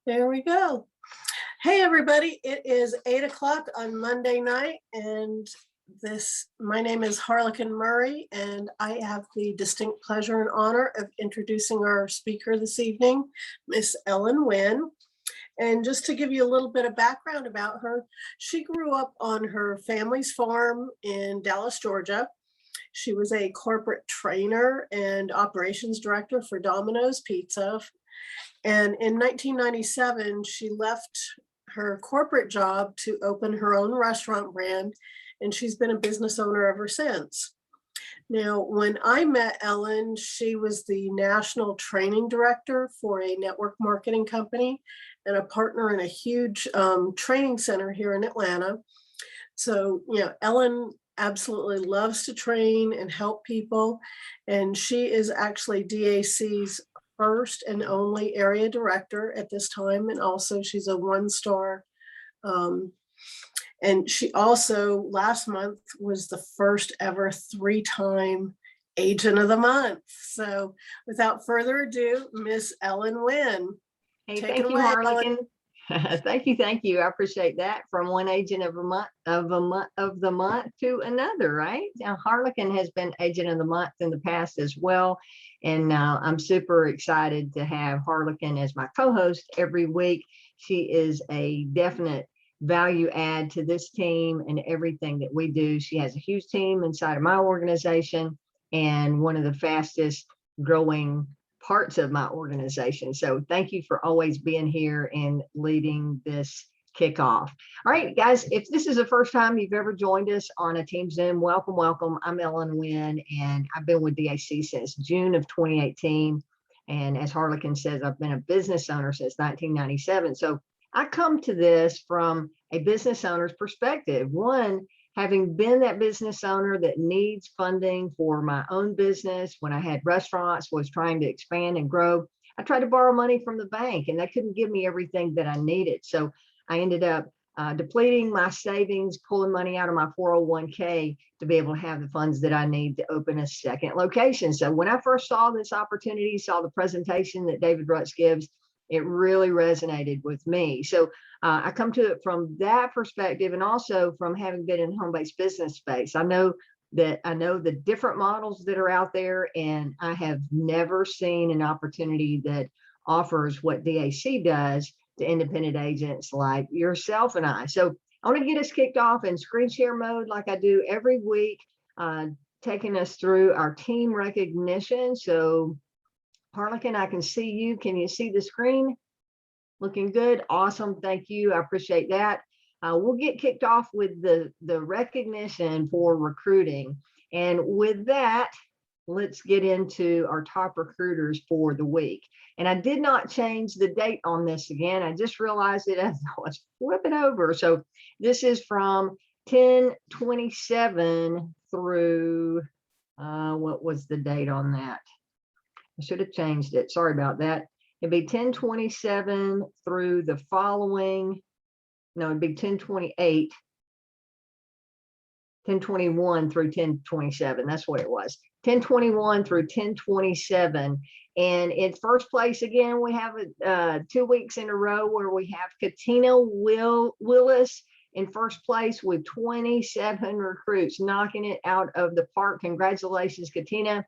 There we go. Hey, everybody. It is 8 o'clock on Monday night, and my name is Harlequin Murray, and I have the distinct pleasure and honor of introducing our speaker this evening, Miss Ellen Winn. And just to give you a little bit of background about her, she grew up on her family's farm in Dallas, Georgia. She was a corporate trainer and operations director for Domino's Pizza. And in 1997, she left her corporate job to open her own restaurant brand, and she's been a business owner ever since. Now, when I met Ellen, she was the national training director for a network marketing company and a partner in a huge training center here in Atlanta. So, Ellen absolutely loves to train and help people, and she is actually DAC's first and only area director at this time, and also she's a one-star. And she also last month was the first ever 3-time agent of the month. So without further ado, Miss Ellen Winn. Hey, thank you, Harlequin. Thank you. I appreciate that. From one agent of the month to another, right? Now, Harlequin has been agent of the month in the past as well, and I'm super excited to have Harlequin as my co-host every week. She is a definite value add to this team and everything that we do. She has a huge team inside of my organization and one of the fastest growing parts of my organization. So thank you for always being here and leading this kickoff. All right, guys, if this is the first time you've ever joined us on a Team Zoom, welcome, welcome. I'm Ellen Winn, and I've been with DAC since June of 2018. And as Harlequin says, I've been a business owner since 1997. So I come to this from a business owner's perspective. One, having been that business owner that needs funding for my own business, when I had restaurants, was trying to expand and grow, I tried to borrow money from the bank and they couldn't give me everything that I needed. So I ended up depleting my savings, pulling money out of my 401k to be able to have the funds that I need to open a second location. So when I first saw this opportunity, saw the presentation that David Rutz gives, it really resonated with me. So I come to it from that perspective, and also from having been in home-based business space. I know the different models that are out there, and I have never seen an opportunity that offers what DAC does to independent agents like yourself and I. So I want to get us kicked off in screen share mode like I do every week, taking us through our team recognition. So Harlequin, I can see you. Can you see the screen? Looking good. Awesome. Thank you. I appreciate that. We'll get kicked off with the recognition for recruiting. And with that, let's get into our top recruiters for the week. And I did not change the date on this again. I just realized it as I was flipping over. So this is from 10/27 through, what was the date on that? I should have changed it. Sorry about that. It'd be 10/27 through the following. No, it'd be 10/28, 10/21 through 10/27. That's what it was. 10/21 through 10/27. And in first place, again, we have 2 weeks in a row where we have Katina Willis in first place with 27 recruits, knocking it out of the park. Congratulations, Katina.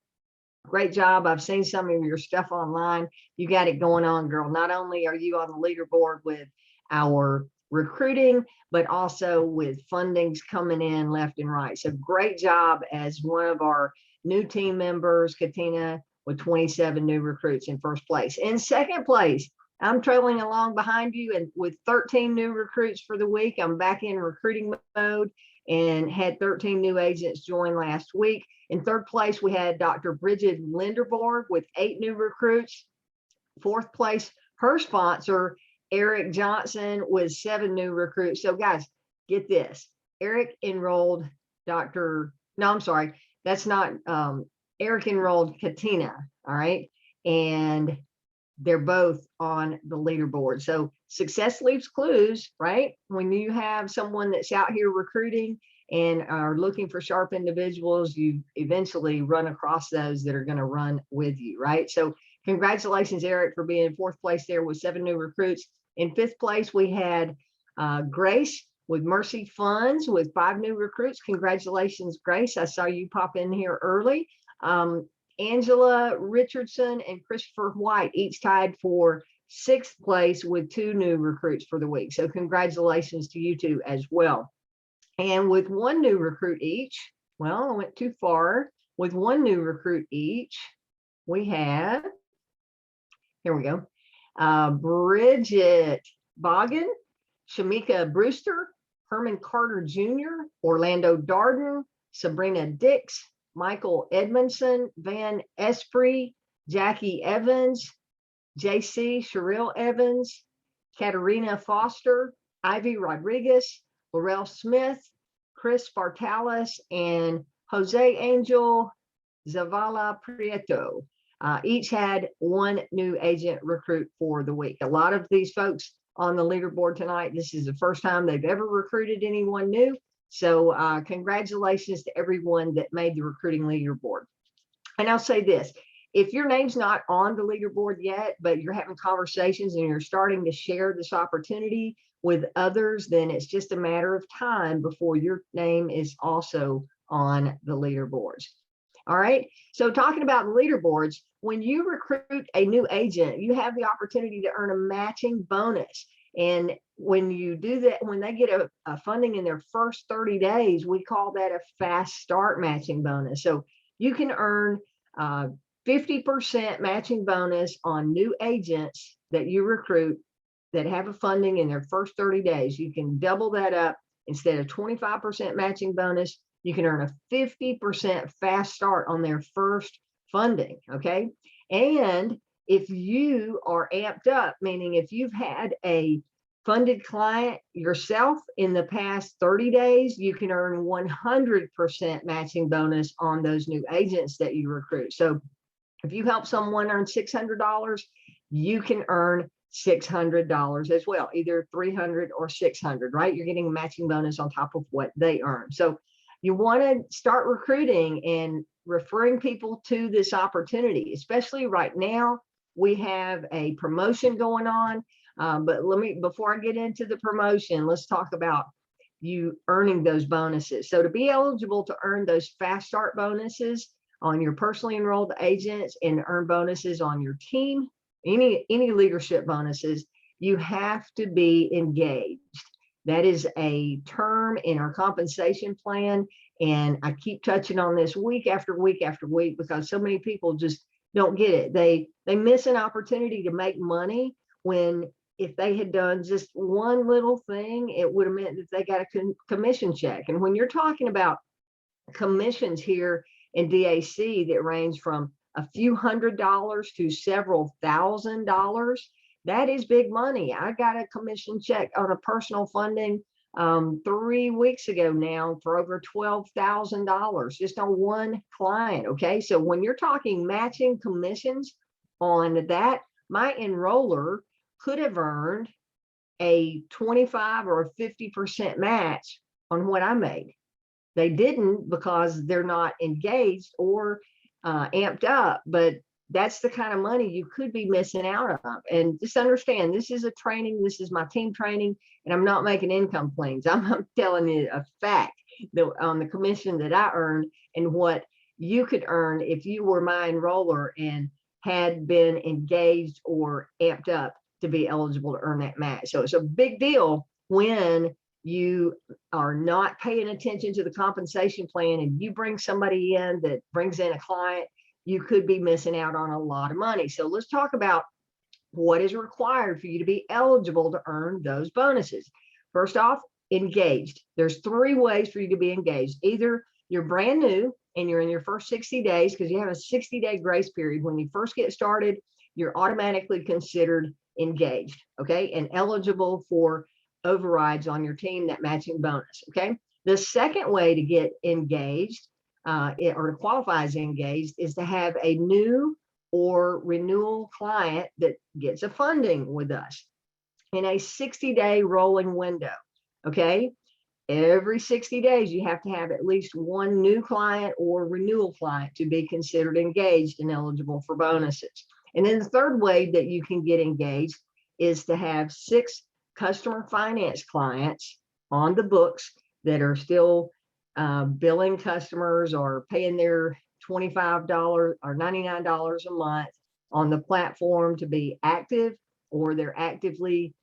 Great job. I've seen some of your stuff online. You got it going on, girl. Not only are you on the leaderboard with our recruiting, but also with fundings coming in left and right. So great job as one of our new team members, Katina, with 27 new recruits in first place. In second place, I'm trailing along behind you, and with 13 new recruits for the week. I'm back in recruiting mode and had 13 new agents join last week. In third place, we had Dr. Bridget Linderborg with 8 new recruits. Fourth place, her sponsor, Eric Johnson, with 7 new recruits. So guys, get this. Eric enrolled Eric enrolled Katina, all right? And they're both on the leaderboard. So success leaves clues, right? When you have someone that's out here recruiting and are looking for sharp individuals, you eventually run across those that are going to run with you, right? So congratulations, Eric, for being in fourth place there with 7 new recruits. In fifth place, we had Grace with Mercy Funds with 5 new recruits. Congratulations, Grace. I saw you pop in here early. Angela Richardson and Christopher White each tied for 6th place with 2 new recruits for the week. So congratulations to you two as well. And with 1 new recruit each, well, I went too far. With 1 new recruit each, we have, here we go, Bridget Boggin, Shamika Brewster, Herman Carter Jr., Orlando Darden, Sabrina Dix, Michael Edmondson, Van Esprit, Jackie Evans, JC Sherrill Evans, Katarina Foster, Ivy Rodriguez, Laurel Smith, Chris Bartalis, and Jose Angel Zavala Prieto. Each had 1 new agent recruit for the week. A lot of these folks on the leaderboard tonight, this is the first time they've ever recruited anyone new. So congratulations to everyone that made the recruiting leaderboard. And I'll say this, if your name's not on the leaderboard yet, but you're having conversations and you're starting to share this opportunity with others, then it's just a matter of time before your name is also on the leaderboards. All right. So talking about the leaderboards, when you recruit a new agent, you have the opportunity to earn a matching bonus. And when you do that, when they get a funding in their first 30 days, we call that a fast start matching bonus. So you can earn 50% matching bonus on new agents that you recruit that have a funding in their first 30 days. You can double that up. Instead of 25% matching bonus, you can earn a 50% fast start on their first funding, okay? And if you are amped up, meaning if you've had a funded client yourself in the past 30 days, you can earn 100% matching bonus on those new agents that you recruit. So if you help someone earn $600, you can earn $600 as well, either $300 or $600, right? You're getting a matching bonus on top of what they earn. So you want to start recruiting and referring people to this opportunity, especially right now. We have a promotion going on, but before I get into the promotion, let's talk about you earning those bonuses. So to be eligible to earn those fast start bonuses on your personally enrolled agents and earn bonuses on your team, any leadership bonuses, you have to be engaged. That is a term in our compensation plan. And I keep touching on this week after week after week because so many people just don't get it. They miss an opportunity to make money when if they had done just one little thing, it would have meant that they got a commission check. And when you're talking about commissions here in DAC that range from a few $100s to several $1,000s, that is big money. I got a commission check on a personal funding 3 weeks ago now for over $12,000 just on one client. Okay, so when you're talking matching commissions on that, my enroller could have earned a 25 or a 50% match on what I made. They didn't because they're not engaged or amped up, but that's the kind of money you could be missing out of. And just understand, this is a training, this is my team training, and I'm not making income claims. I'm telling you a fact that on the commission that I earned and what you could earn if you were my enroller and had been engaged or amped up to be eligible to earn that match. So it's a big deal when you are not paying attention to the compensation plan and you bring somebody in that brings in a client, you could be missing out on a lot of money. So let's talk about what is required for you to be eligible to earn those bonuses. First off, engaged. There's 3 ways for you to be engaged. Either you're brand new and you're in your first 60 days because you have a 60-day grace period. When you first get started, you're automatically considered engaged, okay, and eligible for overrides on your team, that matching bonus, okay? The second way to get engaged or to qualify as engaged is to have a new or renewal client that gets a funding with us in a 60-day rolling window, okay? Every 60 days, you have to have at least one new client or renewal client to be considered engaged and eligible for bonuses. And then the third way that you can get engaged is to have 6 customer finance clients on the books that are still billing customers or paying their $25 or $99 a month on the platform to be active, or they're actively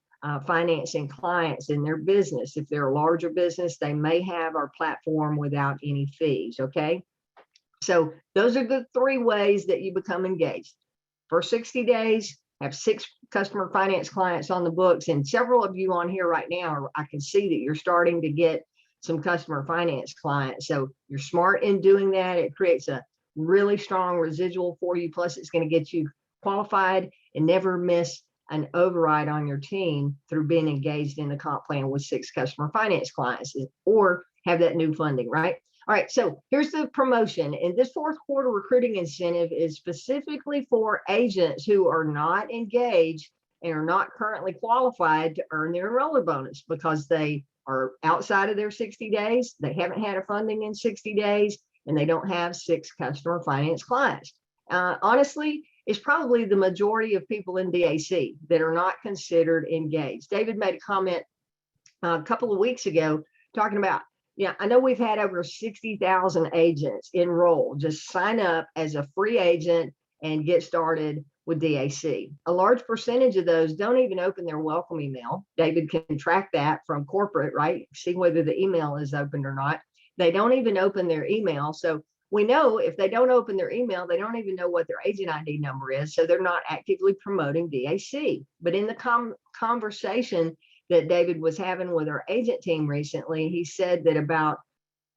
financing clients in their business. If they're a larger business, they may have our platform without any fees. Okay. So those are the 3 ways that you become engaged. For 60 days, have 6 customer finance clients on the books, and several of you on here right now, I can see that you're starting to get some customer finance clients. So you're smart in doing that. It creates a really strong residual for you. Plus, it's going to get you qualified and never miss an override on your team through being engaged in the comp plan with 6 customer finance clients, or have that new funding, right? All right, so here's the promotion. And this 4th quarter recruiting incentive is specifically for agents who are not engaged and are not currently qualified to earn their enroller bonus because they are outside of their 60 days, they haven't had a funding in 60 days, and they don't have 6 customer finance clients. Honestly, it's probably the majority of people in DAC that are not considered engaged. David made a comment a couple of weeks ago talking about, yeah, I know we've had over 60,000 agents enroll, just sign up as a free agent and get started with DAC. A large percentage of those don't even open their welcome email. David can track that from corporate, right? See whether the email is opened or not. They don't even open their email. So we know if they don't open their email, they don't even know what their agent ID number is. So they're not actively promoting DAC. But in the conversation that David was having with our agent team recently, he said that about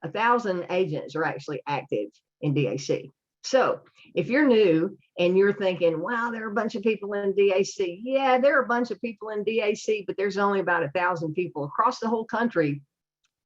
1,000 agents are actually active in DAC. So if you're new and you're thinking, wow, there are a bunch of people in DAC. Yeah, there are a bunch of people in DAC, but there's only about 1,000 people across the whole country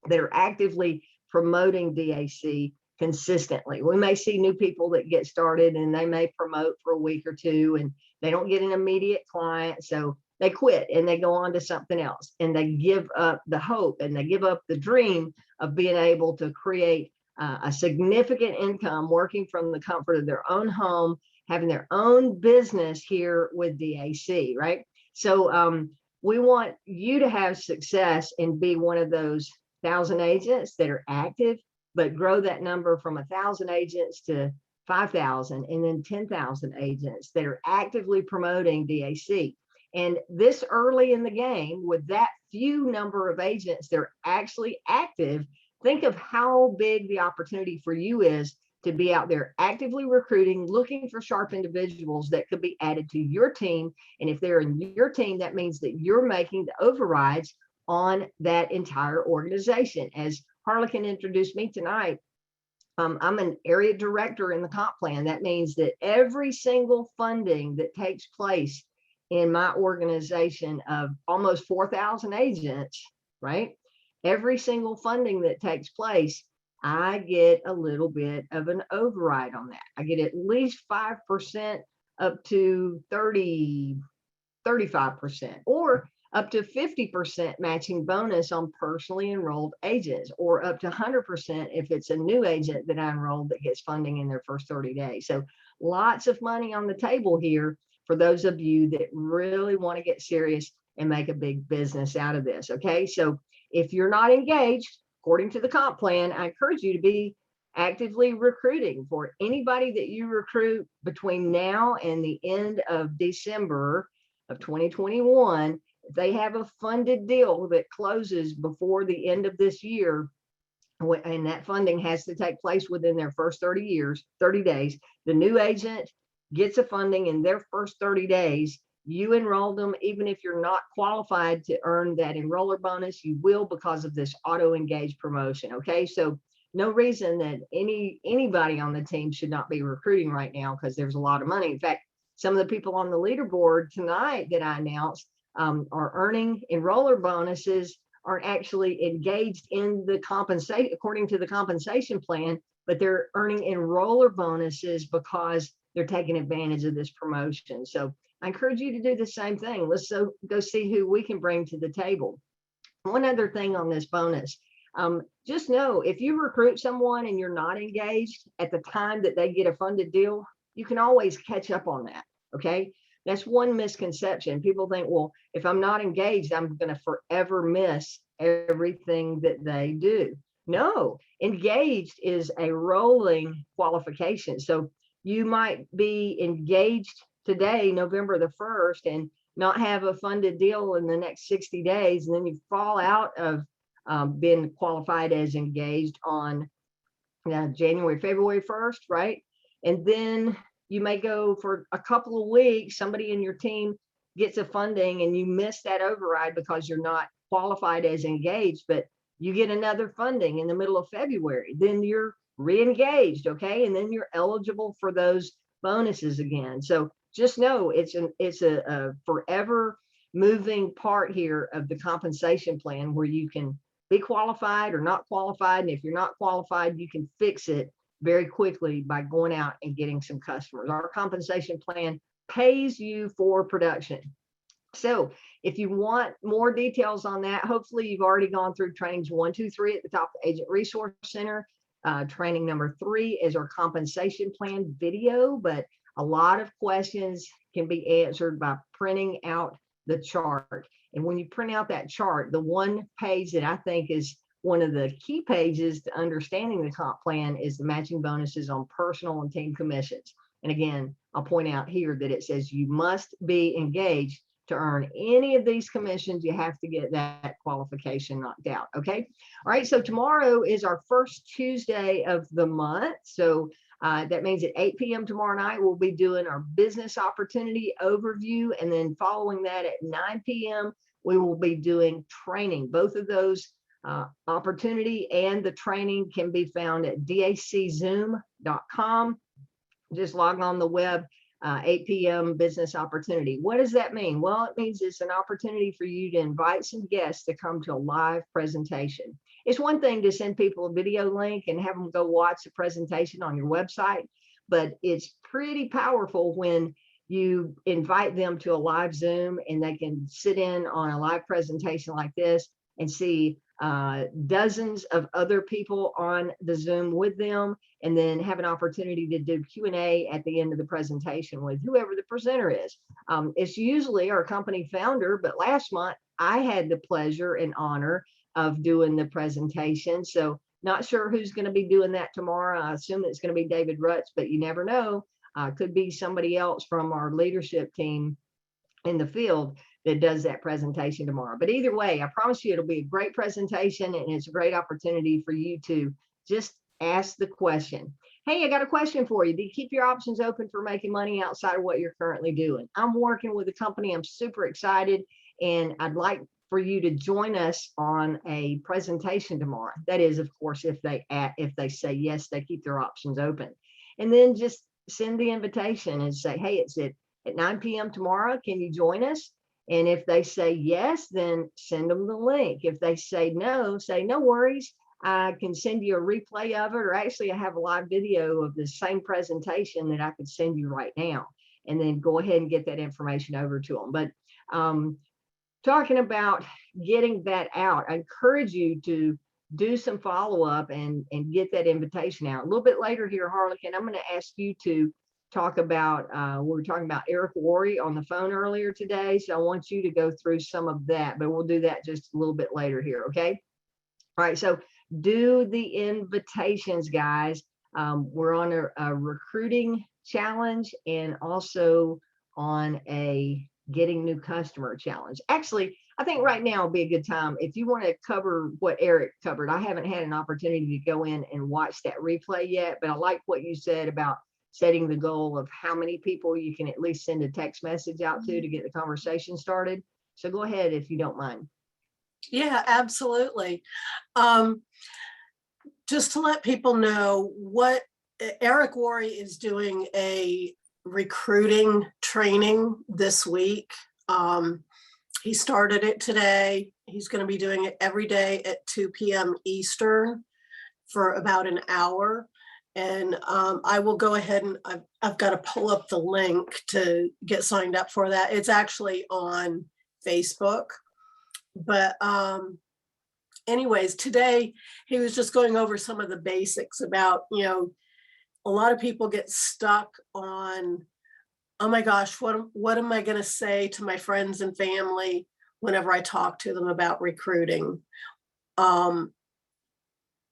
that are actively promoting DAC consistently. We may see new people that get started and they may promote for a week or 2 and they don't get an immediate client. So they quit and they go on to something else, and they give up the hope and they give up the dream of being able to create a significant income working from the comfort of their own home, having their own business here with DAC, right? So we want you to have success and be one of those 1,000 agents that are active, but grow that number from 1,000 agents to 5,000 and then 10,000 agents that are actively promoting DAC. And this early in the game, with that few number of agents that are actually active, think of how big the opportunity for you is to be out there actively recruiting, looking for sharp individuals that could be added to your team. And if they're in your team, that means that you're making the overrides on that entire organization. As Harlequin introduced me tonight, I'm an area director in the comp plan. That means that every single funding that takes place in my organization of almost 4,000 agents, right? Every single funding that takes place, I get a little bit of an override on that. I get at least 5% up to 35%, or up to 50% matching bonus on personally enrolled agents, or up to 100% if it's a new agent that I enrolled that gets funding in their first 30 days. So lots of money on the table here for those of you that really want to get serious and make a big business out of this. Okay, so if you're not engaged, according to the comp plan, I encourage you to be actively recruiting. For anybody that you recruit between now and the end of December of 2021, if they have a funded deal that closes before the end of this year, and that funding has to take place within their first 30 days, the new agent gets a funding in their first 30 days. You enroll them, even if you're not qualified to earn that enroller bonus, you will because of this auto engaged promotion. Okay, so no reason that anybody on the team should not be recruiting right now, because there's a lot of money. In fact, some of the people on the leaderboard tonight that I announced are earning enroller bonuses, aren't actually engaged in the compensation according to the compensation plan, but they're earning enroller bonuses because they're taking advantage of this promotion. So I encourage you to do the same thing. Let's go see who we can bring to the table. One other thing on this bonus, just know if you recruit someone and you're not engaged at the time that they get a funded deal, you can always catch up on that. Okay, That's one misconception. People think, well, if I'm not engaged, I'm going to forever miss everything that they do. No, engaged is a rolling qualification. So you might be engaged today, November the 1st, and not have a funded deal in the next 60 days. And then you fall out of being qualified as engaged on January, February 1st, right? And then you may go for a couple of weeks, somebody in your team gets a funding and you miss that override because you're not qualified as engaged, but you get another funding in the middle of February, then you're re-engaged, okay? And then you're eligible for those bonuses again. So just know it's a forever moving part here of the compensation plan where you can be qualified or not qualified. And if you're not qualified, you can fix it very quickly by going out and getting some customers. Our compensation plan pays you for production. So if you want more details on that, hopefully you've already gone through trainings 1, 2, 3 at the top of the Agent Resource Center. Training number 3 is our compensation plan video, but a lot of questions can be answered by printing out the chart. And when you print out that chart, the one page that I think is one of the key pages to understanding the comp plan is the matching bonuses on personal and team commissions. And again, I'll point out here that it says you must be engaged to earn any of these commissions. You have to get that qualification knocked out. Okay. All right. So tomorrow is our first Tuesday of the month. So that means at 8 p.m. tomorrow night, we'll be doing our business opportunity overview. And then following that at 9 p.m., we will be doing training. Both of those opportunity and the training can be found at daczoom.com. Just log on the web, 8 p.m. business opportunity. What does that mean? Well, it means it's an opportunity for you to invite some guests to come to a live presentation. It's one thing to send people a video link and have them go watch the presentation on your website, but it's pretty powerful when you invite them to a live Zoom and they can sit in on a live presentation like this and see dozens of other people on the Zoom with them, and then have an opportunity to do Q&A at the end of the presentation with whoever the presenter is. It's usually our company founder, but last month I had the pleasure and honor of doing the presentation. So not sure who's going to be doing that tomorrow. I assume it's going to be David Rutz, but you never know. Could be somebody else from our leadership team in the field that does that presentation tomorrow. But either way, I promise you it'll be a great presentation, and it's a great opportunity for you to just ask the question. Hey, I got a question for you. Do you keep your options open for making money outside of what you're currently doing? I'm working with a company. I'm super excited, and I'd like for you to join us on a presentation tomorrow. That is, of course, if they say yes, they keep their options open. And then just send the invitation and say, hey, it's at 9 p.m. tomorrow. Can you join us? And if they say yes, then send them the link. If they say no worries. I can send you a replay of it, or actually I have a live video of the same presentation that I could send you right now, and then go ahead and get that information over to them. But talking about getting that out, I encourage you to do some follow-up and get that invitation out. A little bit later here, Harlequin, I'm going to ask you to talk about, we were talking about Eric Worre on the phone earlier today. So I want you to go through some of that, but we'll do that just a little bit later here. Okay. All right. So do the invitations, guys. We're on a recruiting challenge and also on a getting new customer challenge. Actually, I think right now would be a good time if you want to cover what Eric covered. I haven't had an opportunity to go in and watch that replay yet, but I like what you said about setting the goal of how many people you can at least send a text message out to get the conversation started. So go ahead if you don't mind. Yeah, absolutely. Just to let people know, what Eric Worre is doing a recruiting training this week. He started it today. He's going to be doing it every day at 2 p.m. Eastern for about an hour. And I will go ahead and I've got to pull up the link to get signed up for that. It's actually on Facebook. But anyways, today he was just going over some of the basics about, a lot of people get stuck on oh my gosh, what am I going to say to my friends and family whenever I talk to them about recruiting? Um,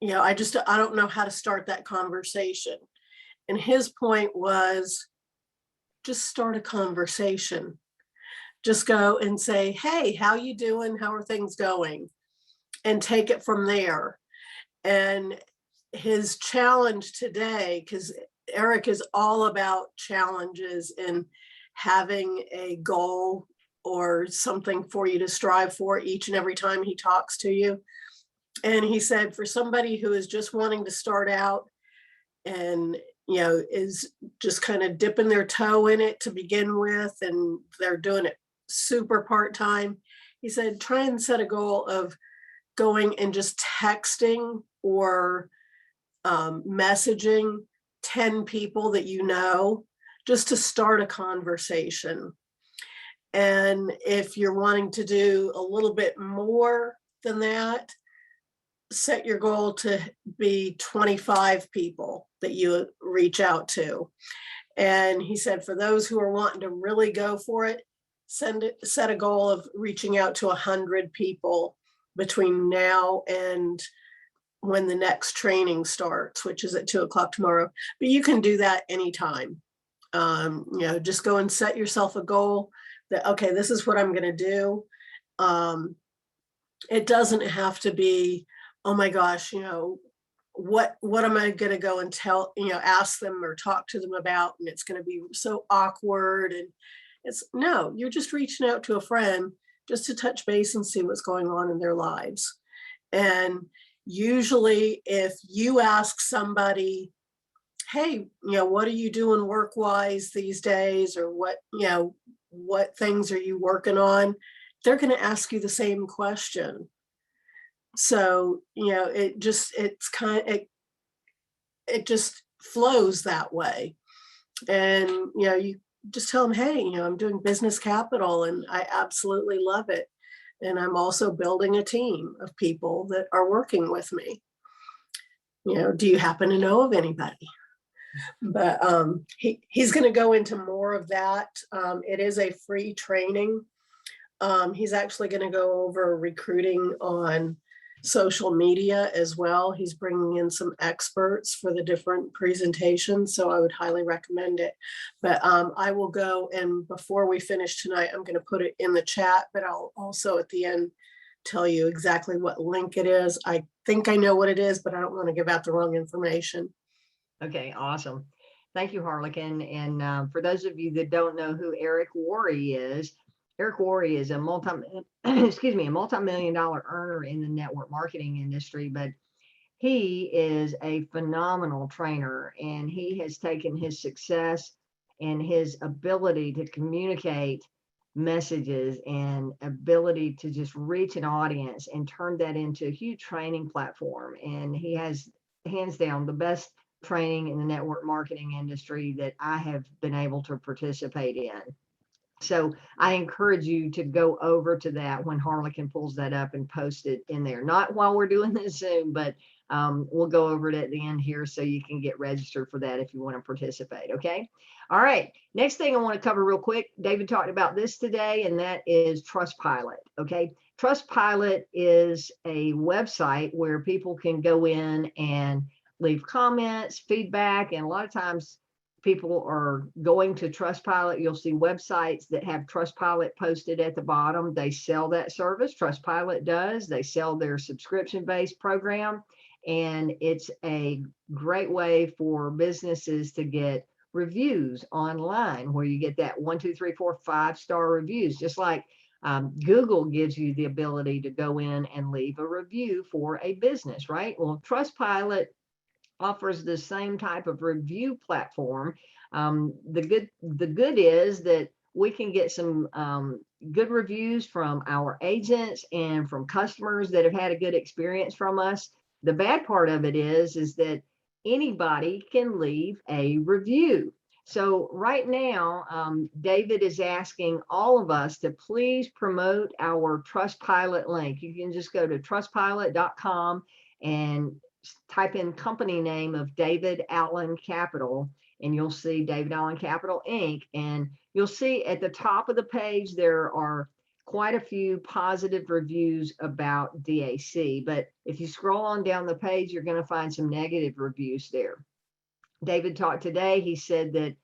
I don't know how to start that conversation. And his point was, just start a conversation. Just go and say, hey, how you doing? How are things going? And take it from there. And his challenge today, because Eric is all about challenges and having a goal or something for you to strive for each and every time he talks to you. And he said, for somebody who is just wanting to start out and is just kind of dipping their toe in it to begin with, and they're doing it super part-time, he said, try and set a goal of going and just texting or messaging 10 people that you know, just to start a conversation. And if you're wanting to do a little bit more than that, set your goal to be 25 people that you reach out to. And he said, for those who are wanting to really go for it, set a goal of reaching out to 100 people between now and when the next training starts, which is at 2:00 tomorrow. But you can do that anytime. Just go and set yourself a goal that, okay, this is what I'm going to do. It doesn't have to be, oh my gosh, what am I going to go and ask them or talk to them about? And it's going to be so awkward. And no, you're just reaching out to a friend just to touch base and see what's going on in their lives. And usually if you ask somebody, hey, what are you doing work-wise these days? Or what things are you working on? They're going to ask you the same it just flows that way. And, you just tell them, hey, I'm doing business capital and I absolutely love it. And I'm also building a team of people that are working with me. Do you happen to know of anybody? But he's going to go into more of that. It is a free training. He's actually going to go over recruiting on social media as well. He's bringing in some experts for the different presentations, so I would highly recommend it. But I will go, and before we finish tonight, I'm going to put it in the chat, but I'll also at the end tell you exactly what link it is. I think I know what it is, but I don't want to give out the wrong information. Okay, awesome. Thank you, Harlequin. And for those of you that don't know who Eric Worre is a multi-million-dollar earner in the network marketing industry, but he is a phenomenal trainer, and he has taken his success and his ability to communicate messages and ability to just reach an audience and turn that into a huge training platform. And he has hands down the best training in the network marketing industry that I have been able to participate in. So I encourage you to go over to that when Harlequin pulls that up and post it in there. Not while we're doing this Zoom, but we'll go over it at the end here so you can get registered for that if you want to participate. Okay. All right. Next thing I want to cover real quick. David talked about this today, and that is Trustpilot. Okay. Trustpilot is a website where people can go in and leave comments, feedback, and a lot of times people are going to Trustpilot. You'll see websites that have Trustpilot posted at the bottom. They sell that service. Trustpilot does. They sell their subscription-based program. And it's a great way for businesses to get reviews online, where you get that 1, 2, 3, 4, 5-star reviews, just like Google gives you the ability to go in and leave a review for a business, right? Well, Trustpilot offers the same type of review platform. The good is that we can get some good reviews from our agents and from customers that have had a good experience from us. The bad part of it is that anybody can leave a review. So right now, David is asking all of us to please promote our Trustpilot link. You can just go to trustpilot.com and type in company name of David Allen Capital, and you'll see David Allen Capital Inc. And you'll see at the top of the page, there are quite a few positive reviews about DAC. But if you scroll on down the page, you're going to find some negative reviews there. David talked today. He said that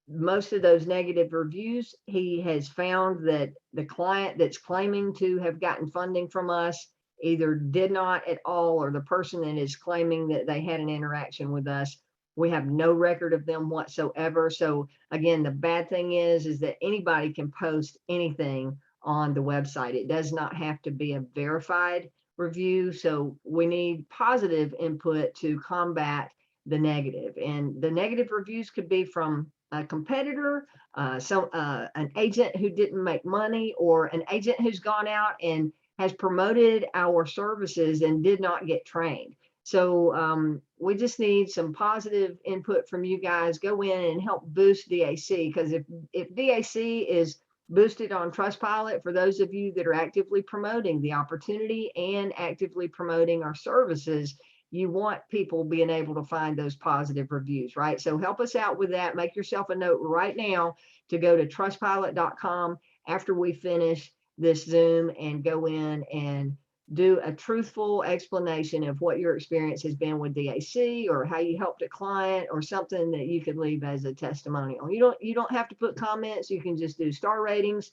most of those negative reviews, he has found that the client that's claiming to have gotten funding from us either did not at all, or the person that is claiming that they had an interaction with us, we have no record of them whatsoever. So again, the bad thing is that anybody can post anything on the website. It does not have to be a verified review. So we need positive input to combat the negative. And the negative reviews could be from a competitor, an agent who didn't make money, or an agent who's gone out and has promoted our services and did not get trained. So we just need some positive input from you guys. Go in and help boost DAC, because if DAC is boosted on Trustpilot, for those of you that are actively promoting the opportunity and actively promoting our services, you want people being able to find those positive reviews, right? So help us out with that. Make yourself a note right now to go to trustpilot.com after we finish this Zoom, and go in and do a truthful explanation of what your experience has been with DAC, or how you helped a client, or something that you could leave as a testimonial. You don't have to put comments. You can just do star ratings,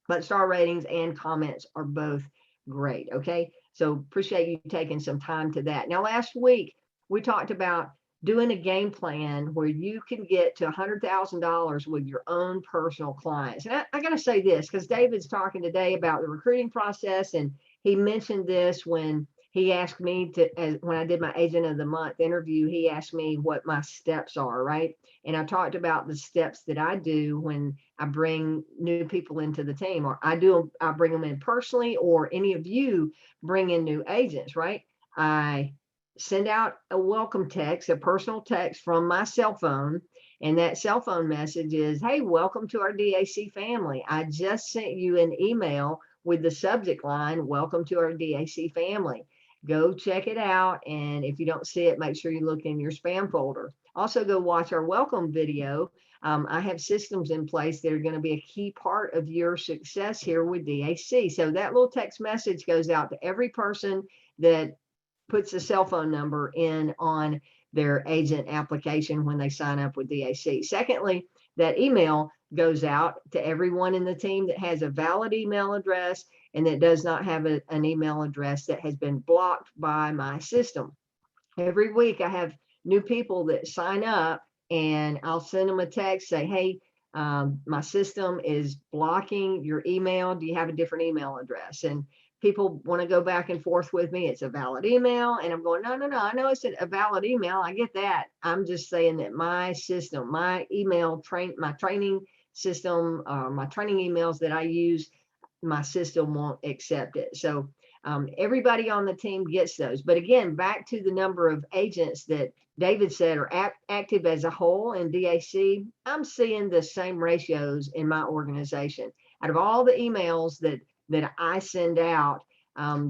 but star ratings and comments are both great. Okay. So appreciate you taking some time to that. Now, last week we talked about doing a game plan where you can get to $100,000 with your own personal clients. And I got to say this, because David's talking today about the recruiting process, and he mentioned this when he asked me when I did my Agent of the Month interview, he asked me what my steps are, right? And I talked about the steps that I do when I bring new people into the team, or I bring them in personally, or any of you bring in new agents, right? I send out a welcome text, a personal text from my cell phone. And that cell phone message is, hey, welcome to our DAC family. I just sent you an email with the subject line, welcome to our DAC family. Go check it out. And if you don't see it, make sure you look in your spam folder. Also, go watch our welcome video. I have systems in place that are going to be a key part of your success here with DAC. So that little text message goes out to every person that puts a cell phone number in on their agent application when they sign up with DAC. Secondly, that email goes out to everyone in the team that has a valid email address and that does not have an email address that has been blocked by my system. Every week I have new people that sign up, and I'll send them a text, say, hey, my system is blocking your email. Do you have a different email address? And people want to go back and forth with me. It's a valid email. And I'm going, no, I know it's a valid email. I get that. I'm just saying that my system, my training system, my training emails that I use, my system won't accept it. So everybody on the team gets those. But again, back to the number of agents that David said are active as a whole in DAC, I'm seeing the same ratios in my organization. Out of all the emails that I send out,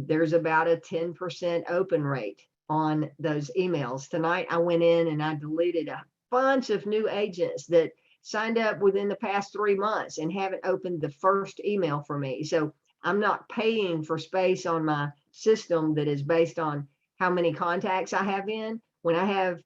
there's about a 10% open rate on those emails. Tonight, I went in and I deleted a bunch of new agents that signed up within the past 3 months and haven't opened the first email for me. So I'm not paying for space on my system that is based on how many contacts I have in. When I have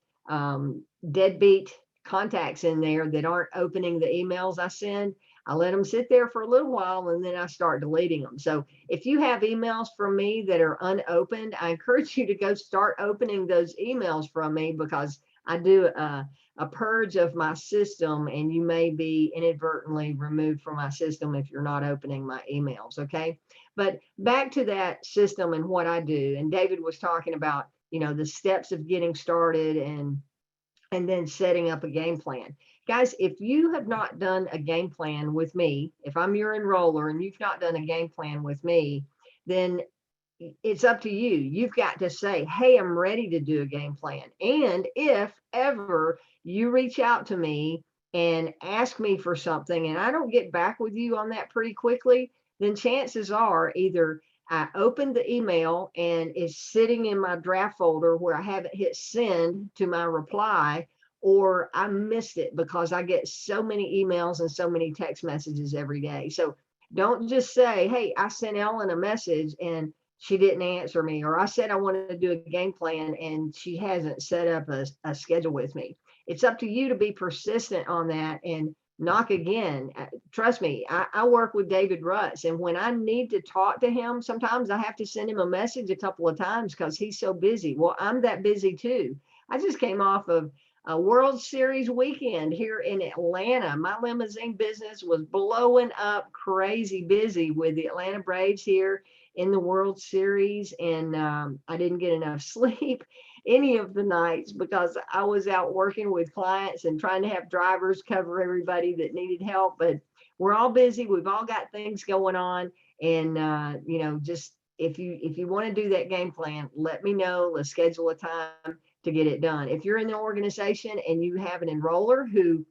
deadbeat contacts in there that aren't opening the emails I send, I let them sit there for a little while and then I start deleting them. So if you have emails from me that are unopened, I encourage you to go start opening those emails from me, because I do a purge of my system, and you may be inadvertently removed from my system if you're not opening my emails. Okay. But back to that system and what I do. And David was talking about, the steps of getting started and then setting up a game plan. Guys, if you have not done a game plan with me, if I'm your enroller and you've not done a game plan with me, then it's up to you. You've got to say, hey, I'm ready to do a game plan. And if ever you reach out to me and ask me for something and I don't get back with you on that pretty quickly, then chances are either I opened the email and it's sitting in my draft folder where I haven't hit send to my reply, or I missed it because I get so many emails and so many text messages every day. So don't just say, hey, I sent Ellen a message and she didn't answer me, or I said I wanted to do a game plan and she hasn't set up a schedule with me. It's up to you to be persistent on that and knock again. Trust me, I work with David Rutz, and when I need to talk to him, sometimes I have to send him a message a couple of times because he's so busy. Well, I'm that busy too. I just came off of a World Series weekend here in Atlanta. My limousine business was blowing up, crazy busy with the Atlanta Braves here in the World Series. And I didn't get enough sleep any of the nights because I was out working with clients and trying to have drivers cover everybody that needed help. But we're all busy. We've all got things going on. And, just if you want to do that game plan, let me know. Let's schedule a time to get it done. If you're in the organization and you have an enroller who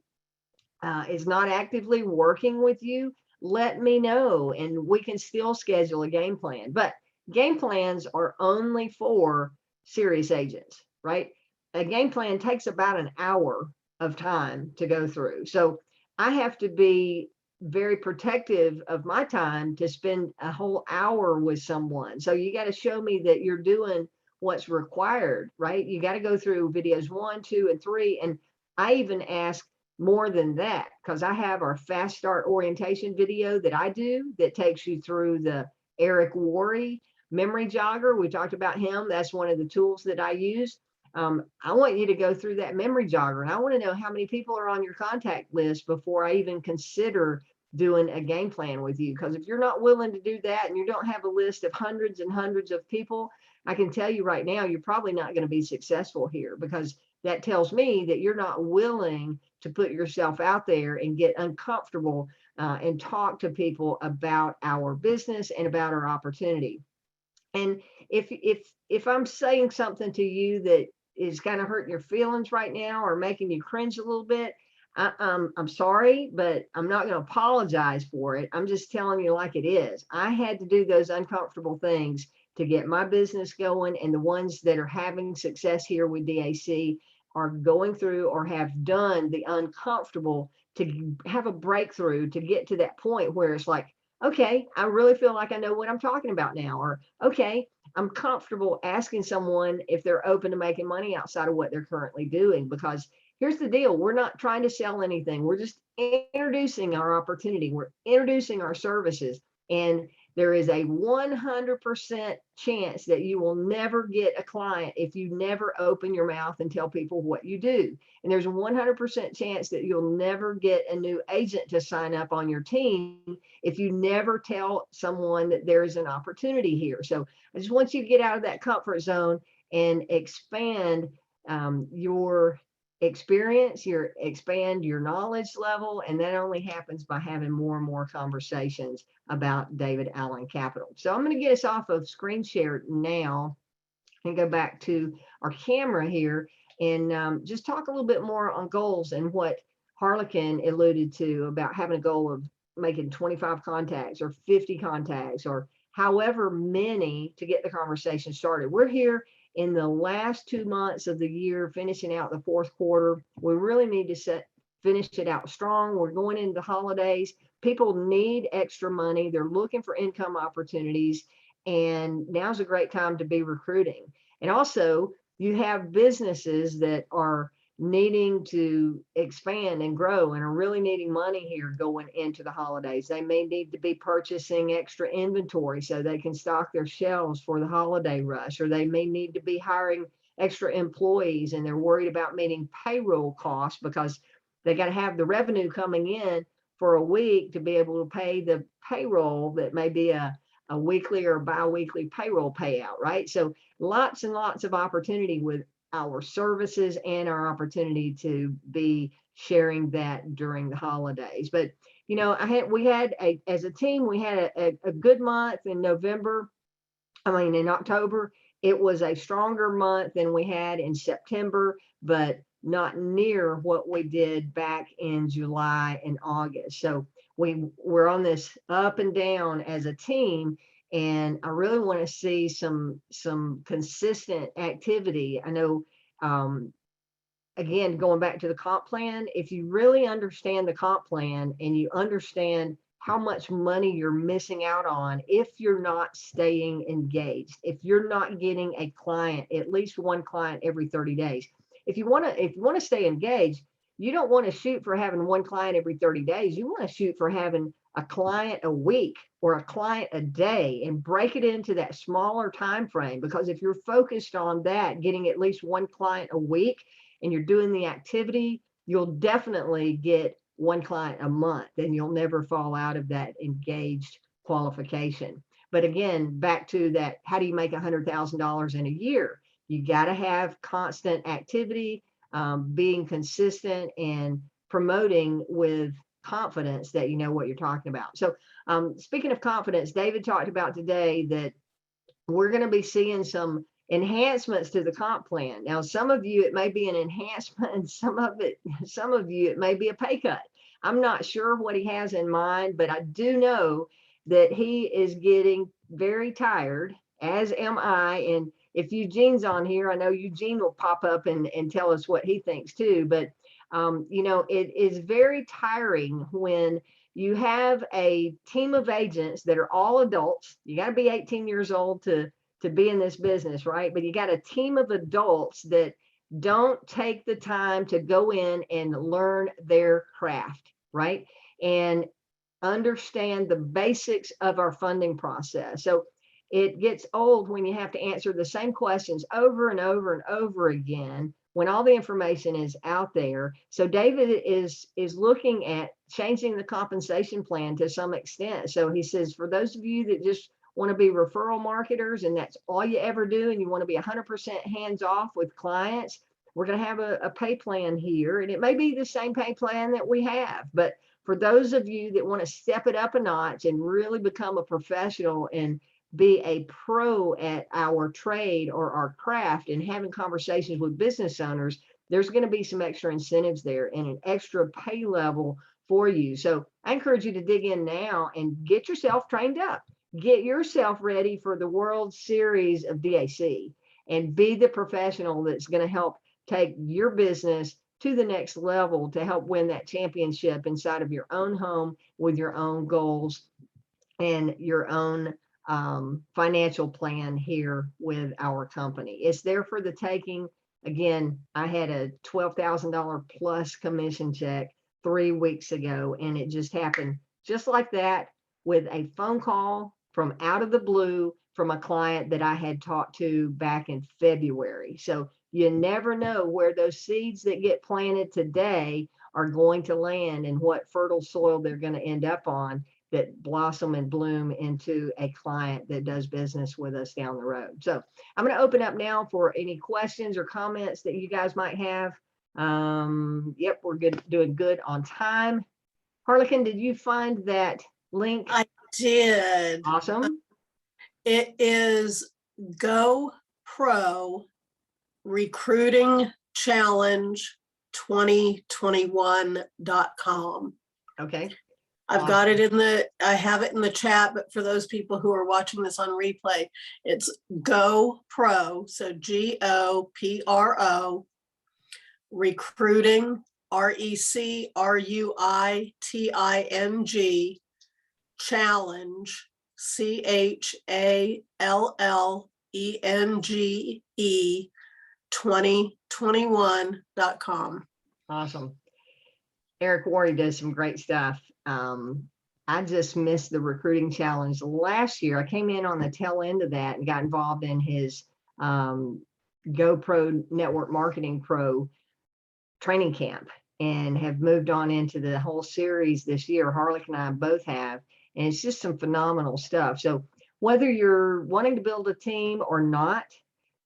is not actively working with you, let me know and we can still schedule a game plan. But game plans are only for serious agents, right? A game plan takes about an hour of time to go through. So I have to be very protective of my time to spend a whole hour with someone. So you got to show me that you're doing what's required, right? You got to go through videos 1, 2, and 3. And I even ask more than that because I have our fast start orientation video that I do that takes you through the Eric Worre memory jogger. We talked about him. That's one of the tools that I use. I want you to go through that memory jogger, and I want to know how many people are on your contact list before I even consider doing a game plan with you. Because if you're not willing to do that and you don't have a list of hundreds and hundreds of people, I can tell you right now, you're probably not going to be successful here, because that tells me that you're not willing to put yourself out there and get uncomfortable and talk to people about our business and about our opportunity. And if I'm saying something to you that is kind of hurting your feelings right now or making you cringe a little bit, I'm sorry, but I'm not going to apologize for it. I'm just telling you like it is. I had to do those uncomfortable things to get my business going, and the ones that are having success here with DAC are going through or have done the uncomfortable to have a breakthrough to get to that point where it's like, okay, I really feel like I know what I'm talking about now, or okay, I'm comfortable asking someone if they're open to making money outside of what they're currently doing. Because here's the deal, we're not trying to sell anything. We're just introducing our opportunity. We're introducing our services. And there is a 100% chance that you will never get a client if you never open your mouth and tell people what you do. And there's a 100% chance that you'll never get a new agent to sign up on your team if you never tell someone that there is an opportunity here. So I just want you to get out of that comfort zone and expand your experience, expand your knowledge level. And that only happens by having more and more conversations about David Allen Capital. So I'm going to get us off of screen share now and go back to our camera here and just talk a little bit more on goals and what Harlequin alluded to about having a goal of making 25 contacts or 50 contacts or however many to get the conversation started. We're here in the last 2 months of the year, finishing out the fourth quarter. We really need to finish it out strong. We're going into the holidays. People need extra money. They're looking for income opportunities. And now's a great time to be recruiting. And also, you have businesses that are needing to expand and grow and are really needing money here going into the holidays. They may need to be purchasing extra inventory so they can stock their shelves for the holiday rush, or they may need to be hiring extra employees and they're worried about meeting payroll costs because they got to have the revenue coming in for a week to be able to pay the payroll that may be a weekly or bi-weekly payroll payout, right? So lots and lots of opportunity with our services and our opportunity to be sharing that during the holidays. But as a team, we had a good month in November. In October. It was a stronger month than we had in September, but not near what we did back in July and August. So we're on this up and down as a team. And I really want to see some consistent activity. I know again, going back to the comp plan, if you really understand the comp plan and you understand how much money you're missing out on if you're not staying engaged, if you're not getting a client, at least one client every 30 days. If you want to stay engaged, you don't want to shoot for having one client every 30 days. You want to shoot for having a client a week or a client a day, and break it into that smaller time frame. Because if you're focused on that, getting at least one client a week, and you're doing the activity, you'll definitely get one client a month, and you'll never fall out of that engaged qualification. But again, back to that, how do you make $100,000 in a year? You got to have constant activity, being consistent, and promoting with confidence that you know what you're talking about. So speaking of confidence, David talked about today that we're going to be seeing some enhancements to the comp plan. Now, some of you, it may be an enhancement, and some of you, it may be a pay cut. I'm not sure what he has in mind, but I do know that he is getting very tired, as am I. And if Eugene's on here, I know Eugene will pop up and tell us what he thinks too. But, it is very tiring when you have a team of agents that are all adults. You got to be 18 years old to be in this business, right? But you got a team of adults that don't take the time to go in and learn their craft, right? And understand the basics of our funding process. So it gets old when you have to answer the same questions over and over and over again when all the information is out there. So David is looking at changing the compensation plan to some extent. So he says, for those of you that just want to be referral marketers and that's all you ever do, and you want to be 100% hands off with clients, we're going to have a pay plan here. And it may be the same pay plan that we have, but for those of you that want to step it up a notch and really become a professional and be a pro at our trade or our craft and having conversations with business owners, there's going to be some extra incentives there and an extra pay level for you. So I encourage you to dig in now and get yourself trained up. Get yourself ready for the World Series of DAC and be the professional that's going to help take your business to the next level to help win that championship inside of your own home with your own goals and your own financial plan here with our company. It's there for the taking. Again, I had a $12,000 plus commission check 3 weeks ago, and it just happened just like that with a phone call from out of the blue from a client that I had talked to back in February. So you never know where those seeds that get planted today are going to land and what fertile soil they're going to end up on that blossom and bloom into a client that does business with us down the road. So I'm going to open up now for any questions or comments that you guys might have. Yep, we're good, doing good on time. Harlequin, did you find that link? I did. Awesome. It is Go Pro Recruiting Challenge 2021.com. Okay. I've got it I have it in the chat, but for those people who are watching this on replay, it's Go Pro, so GOPRO, Recruiting, RECRUITING, Challenge, CHALLENGE, 2021.com. Awesome. Eric Worre does some great stuff. I just missed the recruiting challenge last year. I came in on the tail end of that and got involved in his GoPro Network Marketing Pro training camp and have moved on into the whole series this year. Harlequin and I both have, and it's just some phenomenal stuff. So whether you're wanting to build a team or not,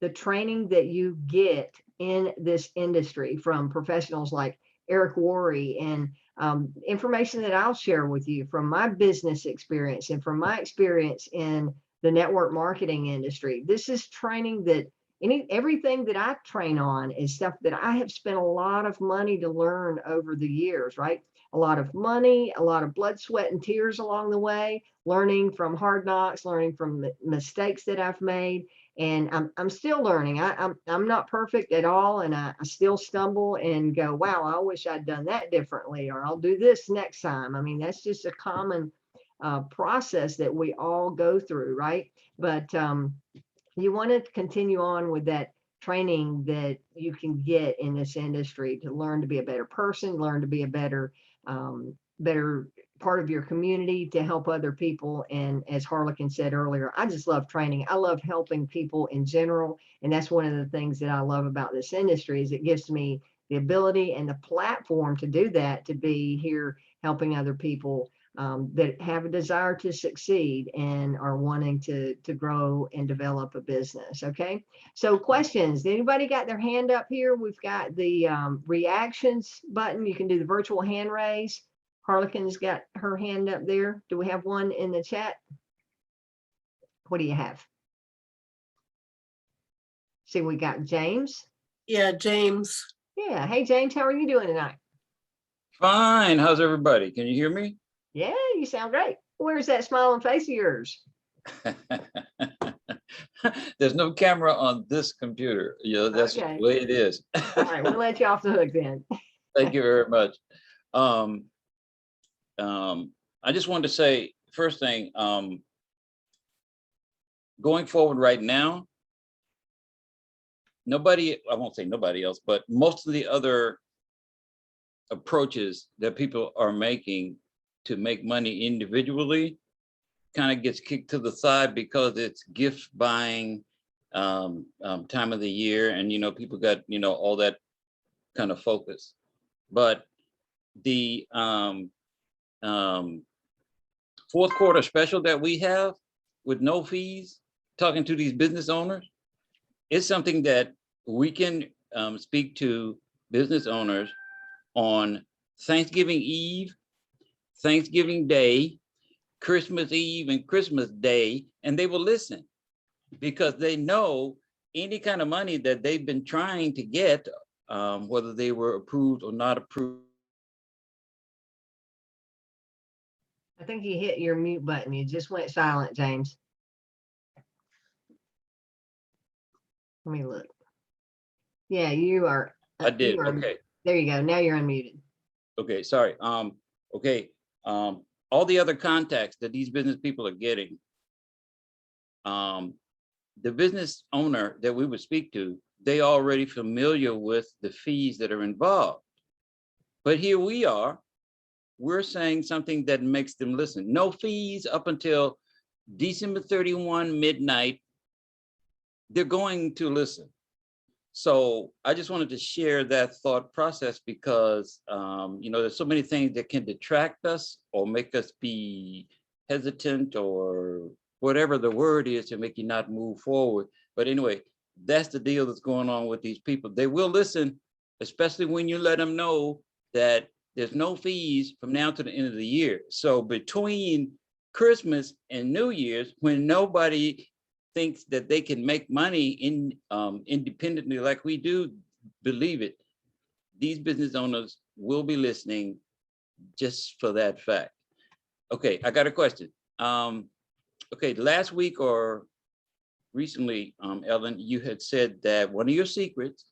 the training that you get in this industry from professionals like Eric Worre and information that I'll share with you from my business experience and from my experience in the network marketing industry. This is training that everything that I train on is stuff that I have spent a lot of money to learn over the years, right? A lot of money, a lot of blood, sweat, and tears along the way, learning from hard knocks, learning from mistakes that I've made. And I'm still learning. I'm not perfect at all, and I still stumble and go, wow, I wish I'd done that differently, or I'll do this next time. I mean, that's just a common process that we all go through, right? But you want to continue on with that training that you can get in this industry to learn to be a better person, learn to be a better better part of your community, to help other people. And as Harlequin said earlier, I just love training. I love helping people in general. And that's one of the things that I love about this industry, is it gives me the ability and the platform to do that, to be here helping other people that have a desire to succeed and are wanting to grow and develop a business. Okay. So questions, anybody got their hand up here? We've got the reactions button. You can do the virtual hand raise. Harlequin's got her hand up there. Do we have one in the chat? What do you have? See, we got James. Yeah, James. Yeah. Hey, James, how are you doing tonight? Fine. How's everybody? Can you hear me? Yeah, you sound great. Where's that smiling face of yours? There's no camera on this computer. You know, that's Okay. the way it is. All right, we'll let you off the hook then. Thank you very much. I just wanted to say, first thing, going forward right now, nobody, I won't say nobody else, but most of the other approaches that people are making to make money individually kind of gets kicked to the side because it's gift buying time of the year, and you know, people got, you know, all that kind of focus. But the fourth quarter special that we have with no fees, talking to these business owners, is something that we can speak to business owners on Thanksgiving Eve, Thanksgiving Day, Christmas Eve, and Christmas Day, and they will listen because they know any kind of money that they've been trying to get, whether they were approved or not approved. I think you hit your mute button. You just went silent, James. Let me look. Yeah, you are. I did. You are, Okay. there you go. Now you're unmuted. Okay. Sorry. Okay. All the other contacts that these business people are getting, the business owner that we would speak to, they already familiar with the fees that are involved. But here we are, we're saying something that makes them listen. No fees up until December 31 midnight. They're going to listen. So I just wanted to share that thought process because, you know, there's so many things that can detract us or make us be hesitant or whatever the word is to make you not move forward. But anyway, that's the deal that's going on with these people. They will listen, especially when you let them know that there's no fees from now to the end of the year. So between Christmas and New Year's, when nobody thinks that they can make money in independently like we do, believe it, these business owners will be listening just for that fact. Okay, I got a question. Okay, last week or recently, Ellen, you had said that one of your secrets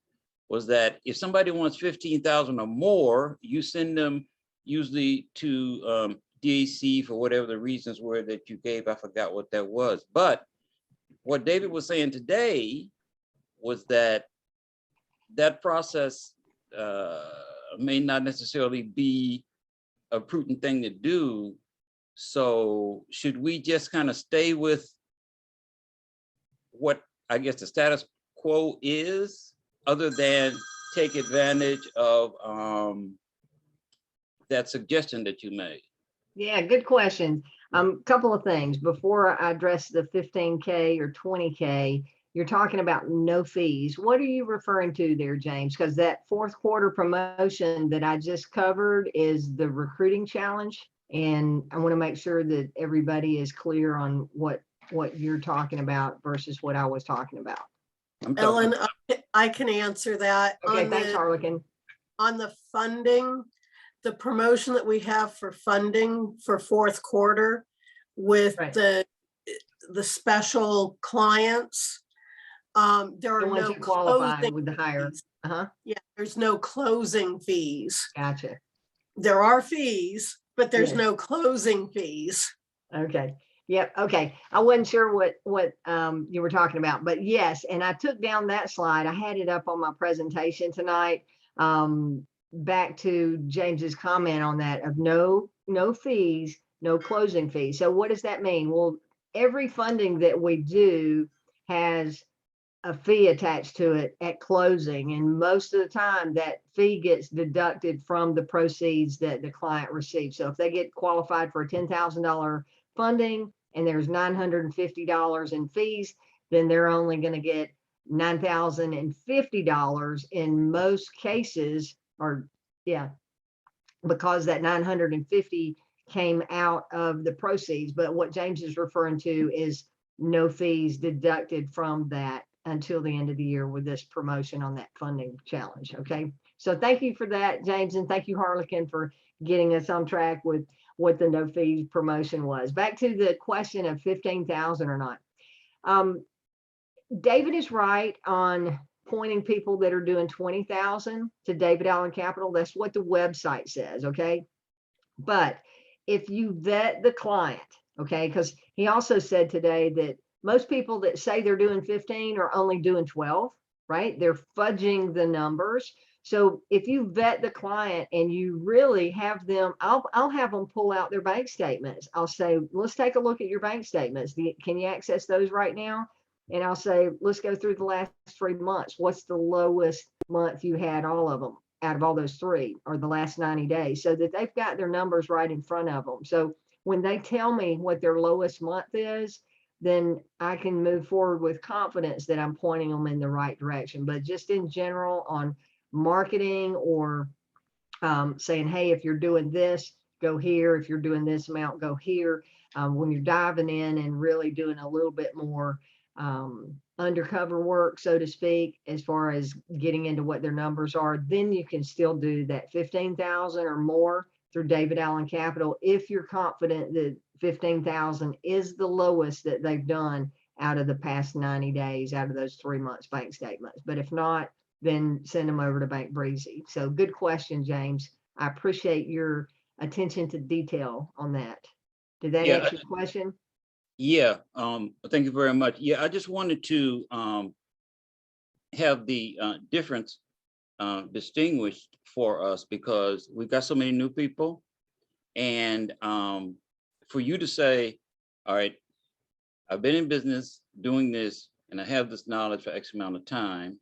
was that if somebody wants 15,000 or more, you send them usually to DAC for whatever the reasons were that you gave. I forgot what that was. But what David was saying today was that that process may not necessarily be a prudent thing to do. So should we just kind of stay with what I guess the status quo is, other than take advantage of that suggestion that you made? Yeah, good question. Couple of things before I address the 15K or 20K. You're talking about no fees. What are you referring to there, James? Because that fourth quarter promotion that I just covered is the recruiting challenge. And I want to make sure that everybody is clear on what you're talking about versus what I was talking about. Ellen, I can answer that. Okay, thanks, Harlequin. On the funding, the promotion that we have for funding for fourth quarter with Right. the special clients, There The are ones no who qualify closing with the higher. fees. Uh-huh. Yeah, there's no closing fees. Gotcha. There are fees, but there's Yes. no closing fees. Okay. Yep. Okay. I wasn't sure what you were talking about, but yes. And I took down that slide. I had it up on my presentation tonight. Back to James's comment on that of no fees, no closing fees. So what does that mean? Well, every funding that we do has a fee attached to it at closing. And most of the time that fee gets deducted from the proceeds that the client receives. So if they get qualified for a $10,000 funding and there's $950 in fees, then they're only going to get $9,050 in most cases, or yeah, because that 950 came out of the proceeds. But what James is referring to is no fees deducted from that until the end of the year with this promotion on that funding challenge. Okay. So thank you for that, James. And thank you, Harlequin, for getting us on track with what the no fees promotion was. Back to the question of 15,000 or not. David is right on pointing people that are doing 20,000 to David Allen Capital. That's what the website says. Okay. But if you vet the client, okay, because he also said today that most people that say they're doing 15 are only doing 12, right? They're fudging the numbers. So if you vet the client and you really have them, I'll have them pull out their bank statements. I'll say, let's take a look at your bank statements. Can you access those right now? And I'll say, let's go through the last 3 months. What's the lowest month you had all of them out of all those 3, or the last 90 days, so that they've got their numbers right in front of them. So when they tell me what their lowest month is, then I can move forward with confidence that I'm pointing them in the right direction. But just in general on marketing or saying, hey, if you're doing this, go here. If you're doing this amount, go here. When you're diving in and really doing a little bit more undercover work, so to speak, as far as getting into what their numbers are, then you can still do that 15,000 or more through David Allen Capital if you're confident that 15,000 is the lowest that they've done out of the past 90 days, out of those 3 months bank statements. But if not, then send them over to Bank Breezy. So good question, James. I appreciate your attention to detail on that. Did that Yeah, answer your question? yeah. Thank you very much. Yeah, I just wanted to have the difference distinguished for us, because we've got so many new people, and for you to say, all right, I've been in business doing this and I have this knowledge for X amount of time,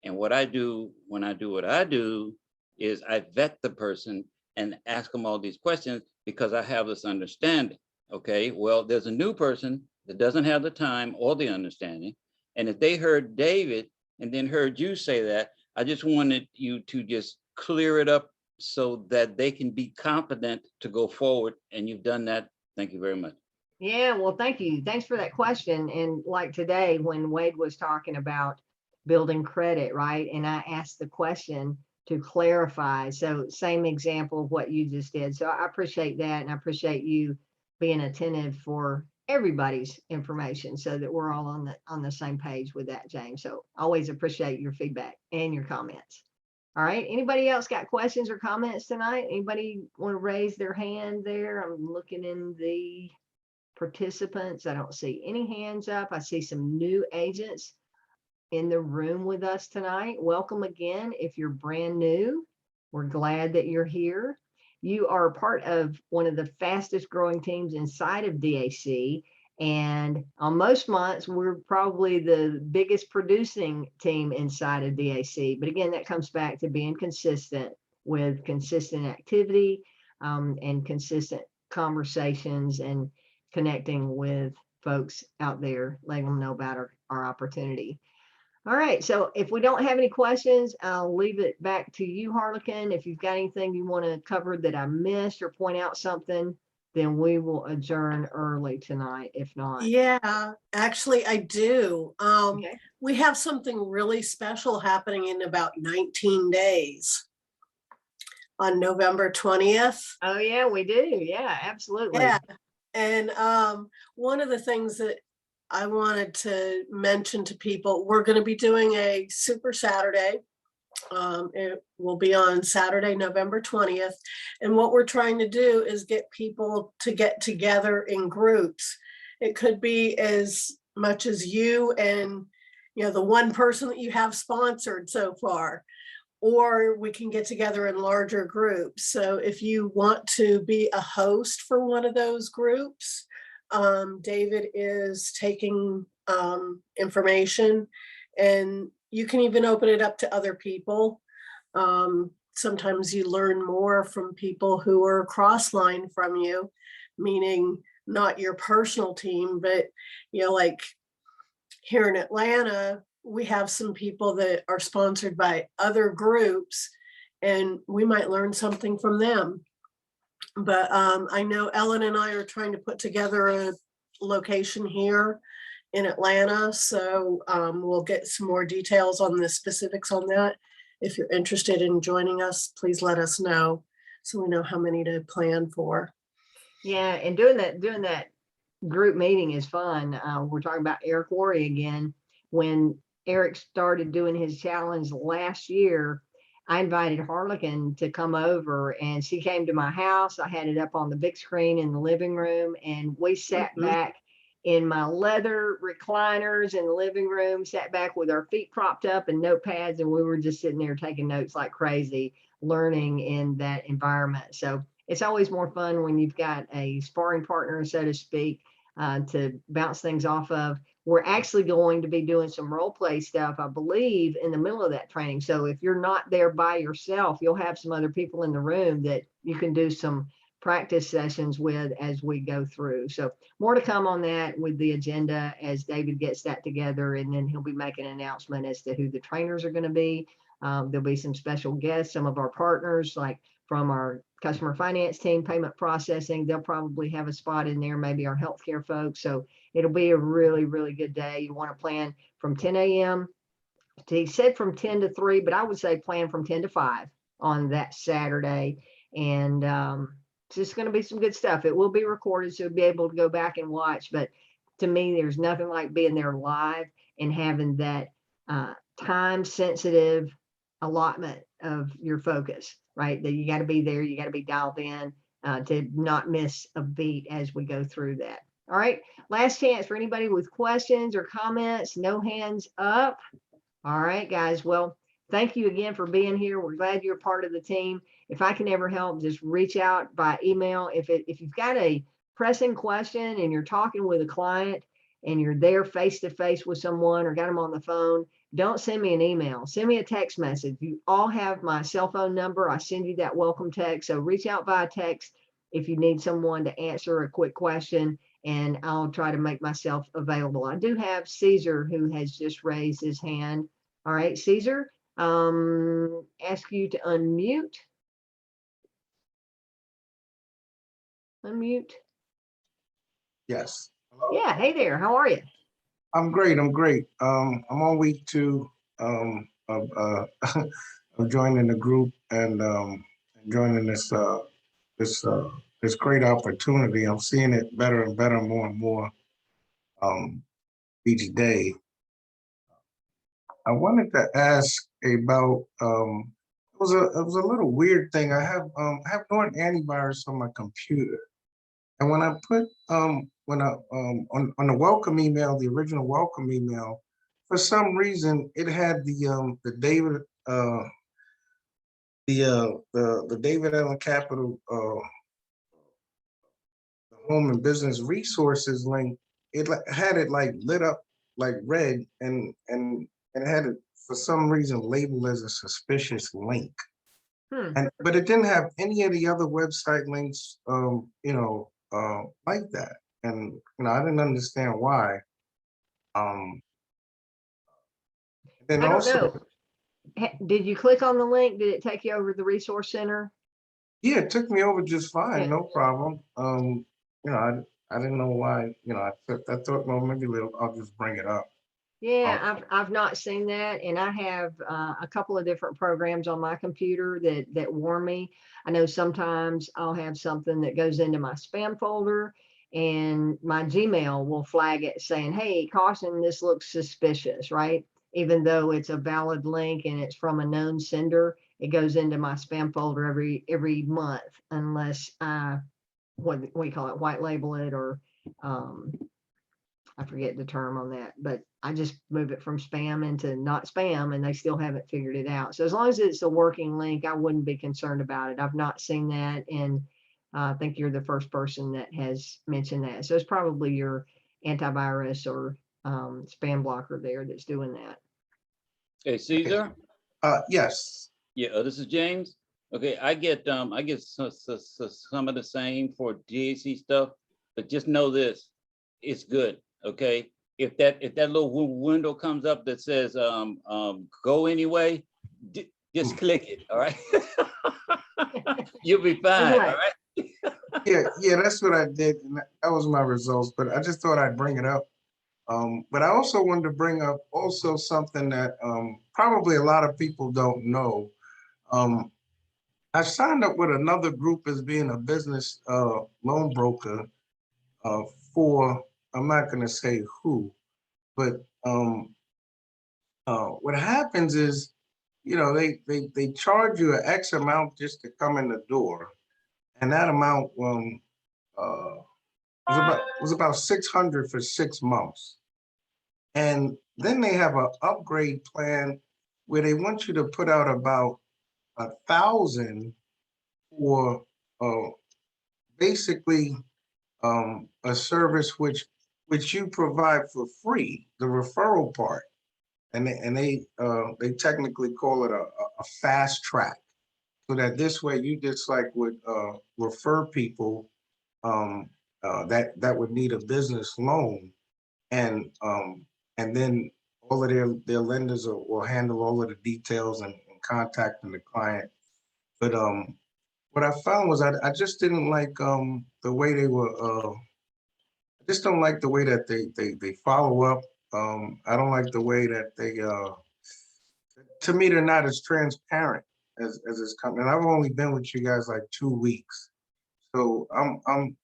and what I do when I do what I do is I vet the person and ask them all these questions because I have this understanding. Okay, well, there's a new person that doesn't have the time or the understanding, and if they heard David and then heard you say that, I just wanted you to just clear it up so that they can be confident to go forward, and you've done that. Thank you very much. Yeah, well, thank you. Thanks for that question. And like today, when Wade was talking about building credit, right? And I asked the question to clarify. So same example of what you just did. So I appreciate that. And I appreciate you being attentive for everybody's information so that we're all on the same page with that, James. So always appreciate your feedback and your comments. All right. Anybody else got questions or comments tonight? Anybody want to raise their hand there? I'm looking in the participants. I don't see any hands up. I see some new agents in the room with us tonight. Welcome again. If you're brand new, we're glad that you're here. You are part of one of the fastest growing teams inside of DAC. And on most months, we're probably the biggest producing team inside of DAC. But again, that comes back to being consistent with consistent activity and consistent conversations and connecting with folks out there, letting them know about our opportunity. All right, so if we don't have any questions, I'll leave it back to you, Harlequin. If you've got anything you want to cover that I missed or point out something, then we will adjourn early tonight, if not. Yeah, actually I do. Okay. We have something really special happening in about 19 days on November 20th. Oh yeah, we do. Yeah, absolutely. Yeah. And one of the things that I wanted to mention to people, we're going to be doing a Super Saturday. It will be on Saturday, November 20th. And what we're trying to do is get people to get together in groups. It could be as much as you and, you know, the one person that you have sponsored so far, or we can get together in larger groups. So if you want to be a host for one of those groups, David is taking information, and you can even open it up to other people. Sometimes you learn more from people who are cross-line from you, meaning not your personal team, but, you know, like here in Atlanta, we have some people that are sponsored by other groups, and we might learn something from them. But I know Ellen and I are trying to put together a location here in Atlanta. So we'll get some more details on the specifics on that. If you're interested in joining us, please let us know so we know how many to plan for. Yeah, and doing that group meeting is fun. We're talking about Eric Worre again. When Eric started doing his challenge last year, I invited Harlequin to come over, and she came to my house. I had it up on the big screen in the living room, and we sat back in my leather recliners in the living room, sat back with our feet propped up and notepads, and we were just sitting there taking notes like crazy, learning in that environment. So it's always more fun when you've got a sparring partner, so to speak, to bounce things off of. We're actually going to be doing some role play stuff, I believe, in the middle of that training. So if you're not there by yourself, you'll have some other people in the room that you can do some practice sessions with as we go through. So more to come on that with the agenda as David gets that together, and then he'll be making an announcement as to who the trainers are going to be. There'll be some special guests, some of our partners, like from our customer finance team, payment processing. They'll probably have a spot in there, maybe our healthcare folks. So it'll be a really, really good day. You want to plan from 10 a.m. He said from 10 to 3, but I would say plan from 10 to 5 on that Saturday. And it's just going to be some good stuff. It will be recorded, so you'll be able to go back and watch. But to me, there's nothing like being there live and having that time-sensitive allotment of your focus, right? That you got to be there, you got to be dialed in to not miss a beat as we go through that. All right, last chance for anybody with questions or comments. No hands up. All right, guys. Well, thank you again for being here. We're glad you're part of the team. If I can ever help, just reach out by email. If you've got a pressing question and you're talking with a client and you're there face to face with someone or got them on the phone, don't send me an email. Send me a text message. You all have my cell phone number. I send you that welcome text. So reach out via text if you need someone to answer a quick question, and I'll try to make myself available. I do have Caesar who has just raised his hand. All right, Caesar, ask you to unmute. Unmute. Yes. Hello? Yeah, hey there, how are you? I'm great. I'm great. I'm on week 2 of of joining the group and joining this great opportunity. I'm seeing it better and better, more and more each day. I wanted to ask about it was a little weird thing. I have no antivirus on my computer. And when I put on the welcome email, the original welcome email, for some reason it had the David the David Allen Capital the home and business resources link. It had it like lit up like red, and it had it for some reason labeled as a suspicious link. But it didn't have any of the other website links like that, and I didn't understand why. Then I don't also, know. Did you click on the link? Did it take you over to the resource center? yeah, it took me over just fine, Yeah. no problem. I didn't know why. I thought, well, maybe I'll just bring it up. Yeah, I've not seen that, and I have a couple of different programs on my computer that warn me. I know sometimes I'll have something that goes into my spam folder, and my Gmail will flag it saying, hey, caution, this looks suspicious, right? Even though it's a valid link and it's from a known sender, it goes into my spam folder every month unless I, what we call it, white label it, or I forget the term on that, but I just move it from spam into not spam, and they still haven't figured it out. So as long as it's a working link, I wouldn't be concerned about it. I've not seen that, and I think you're the first person that has mentioned that. So it's probably your antivirus or spam blocker there that's doing that. Hey, Caesar? Yes. Yeah, this is James. Okay, I get some of the same for DAC stuff, but just know this, it's good, okay? If that little window comes up that says go anyway, just click it, all right? You'll be fine, all right? Yeah, that's what I did. And that was my results, but I just thought I'd bring it up. But I also wanted to bring up also something that probably a lot of people don't know. I signed up with another group as being a business loan broker for, I'm not going to say who, but what happens is, you know, they charge you an X amount just to come in the door, and that amount was about 600 for 6 months. And then they have an upgrade plan where they want you to put out about 1,000 for basically a service which you provide for free, the referral part, and they technically call it a fast track, so that this way you just like would refer people that would need a business loan, and then all of their lenders will handle all of the details and contacting the client. But what I found was I just didn't like the way they were. I just don't like the way that they follow up. I don't like the way that they. To me, they're not as transparent as this company. And I've only been with you guys like 2 weeks, so I'm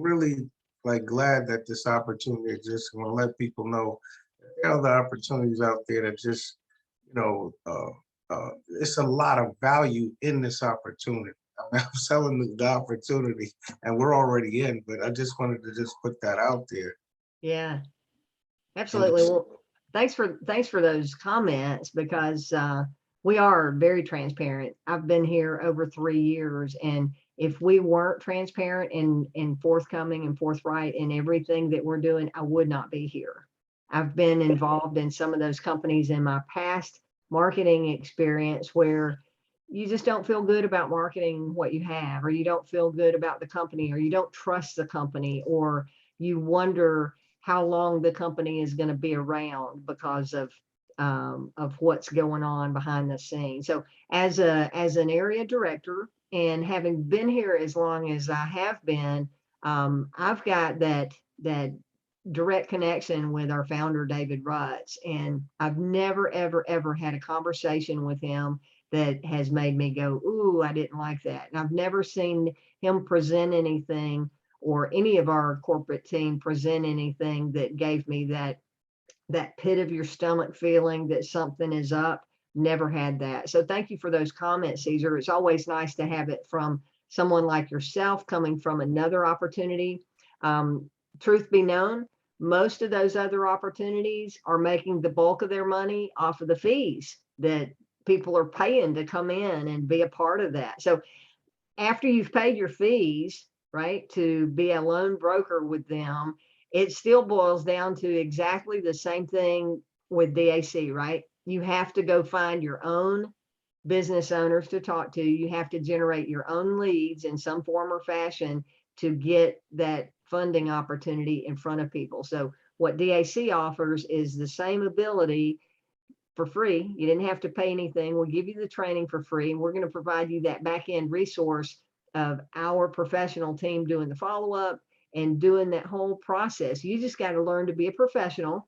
really like glad that this opportunity exists. I want to let people know that there are other opportunities out there that just, it's a lot of value in this opportunity. I'm selling the opportunity, and we're already in, but I just wanted to just put that out there. Yeah, absolutely. Well, thanks for those comments, because we are very transparent. I've been here over 3 years, and if we weren't transparent and forthcoming and forthright in everything that we're doing, I would not be here. I've been involved in some of those companies in my past marketing experience where you just don't feel good about marketing what you have, or you don't feel good about the company, or you don't trust the company, or you wonder how long the company is going to be around because of what's going on behind the scenes. So as an area director, and having been here as long as I have been, I've got that direct connection with our founder, David Rutz, and I've never, ever, ever had a conversation with him that has made me go, ooh, I didn't like that. And I've never seen him present anything, or any of our corporate team present anything that gave me that pit of your stomach feeling that something is up. Never had that. So thank you for those comments, Caesar. It's always nice to have it from someone like yourself coming from another opportunity. Truth be known, most of those other opportunities are making the bulk of their money off of the fees that people are paying to come in and be a part of that. So after you've paid your fees, right, to be a loan broker with them, it still boils down to exactly the same thing with DAC, right? You have to go find your own business owners to talk to. You have to generate your own leads in some form or fashion to get that funding opportunity in front of people. So what DAC offers is the same ability for free. You didn't have to pay anything. We'll give you the training for free, and we're going to provide you that back end resource of our professional team doing the follow-up and doing that whole process. You just got to learn to be a professional,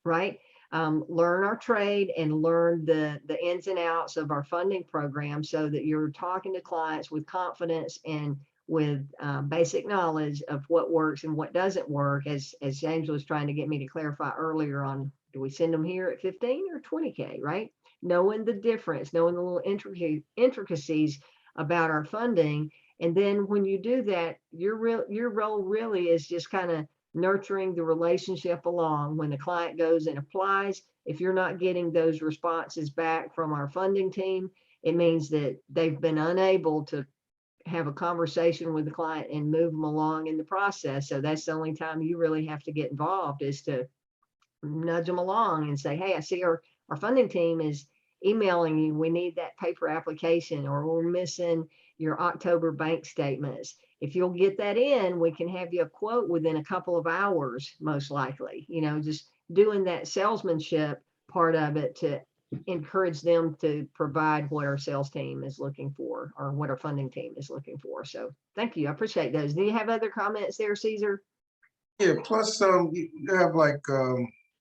right? Learn our trade and learn the ins and outs of our funding program, so that you're talking to clients with confidence and with basic knowledge of what works and what doesn't work, as James was trying to get me to clarify earlier on, do we send them here at 15 or 20K, right? Knowing the difference, knowing the little intricacies about our funding. And then when you do that, your role really is just kind of nurturing the relationship along. When the client goes and applies, if you're not getting those responses back from our funding team, it means that they've been unable to have a conversation with the client and move them along in the process. So that's the only time you really have to get involved, is to nudge them along and say, hey, I see our funding team is emailing you. We need that paper application, or we're missing your October bank statements. If you'll get that in, we can have you a quote within a couple of hours, most likely. You know, just doing that salesmanship part of it to encourage them to provide what our sales team is looking for, or what our funding team is looking for. So thank you. I appreciate those. Do you have other comments there, Caesar? Yeah, plus you have like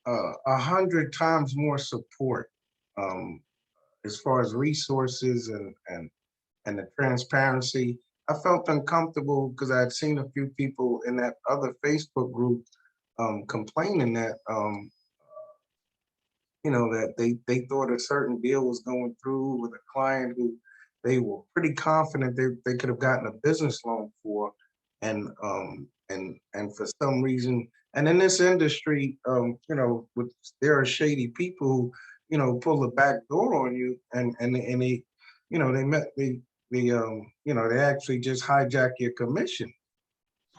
100 times more support as far as resources and the transparency. I felt uncomfortable because I had seen a few people in that other Facebook group complaining that you know, that they thought a certain deal was going through with a client who they were pretty confident they could have gotten a business loan for, and for some reason, and in this industry, you know, there are shady people who, you know, pull the back door on you, and they, you know, you know, they actually just hijack your commission.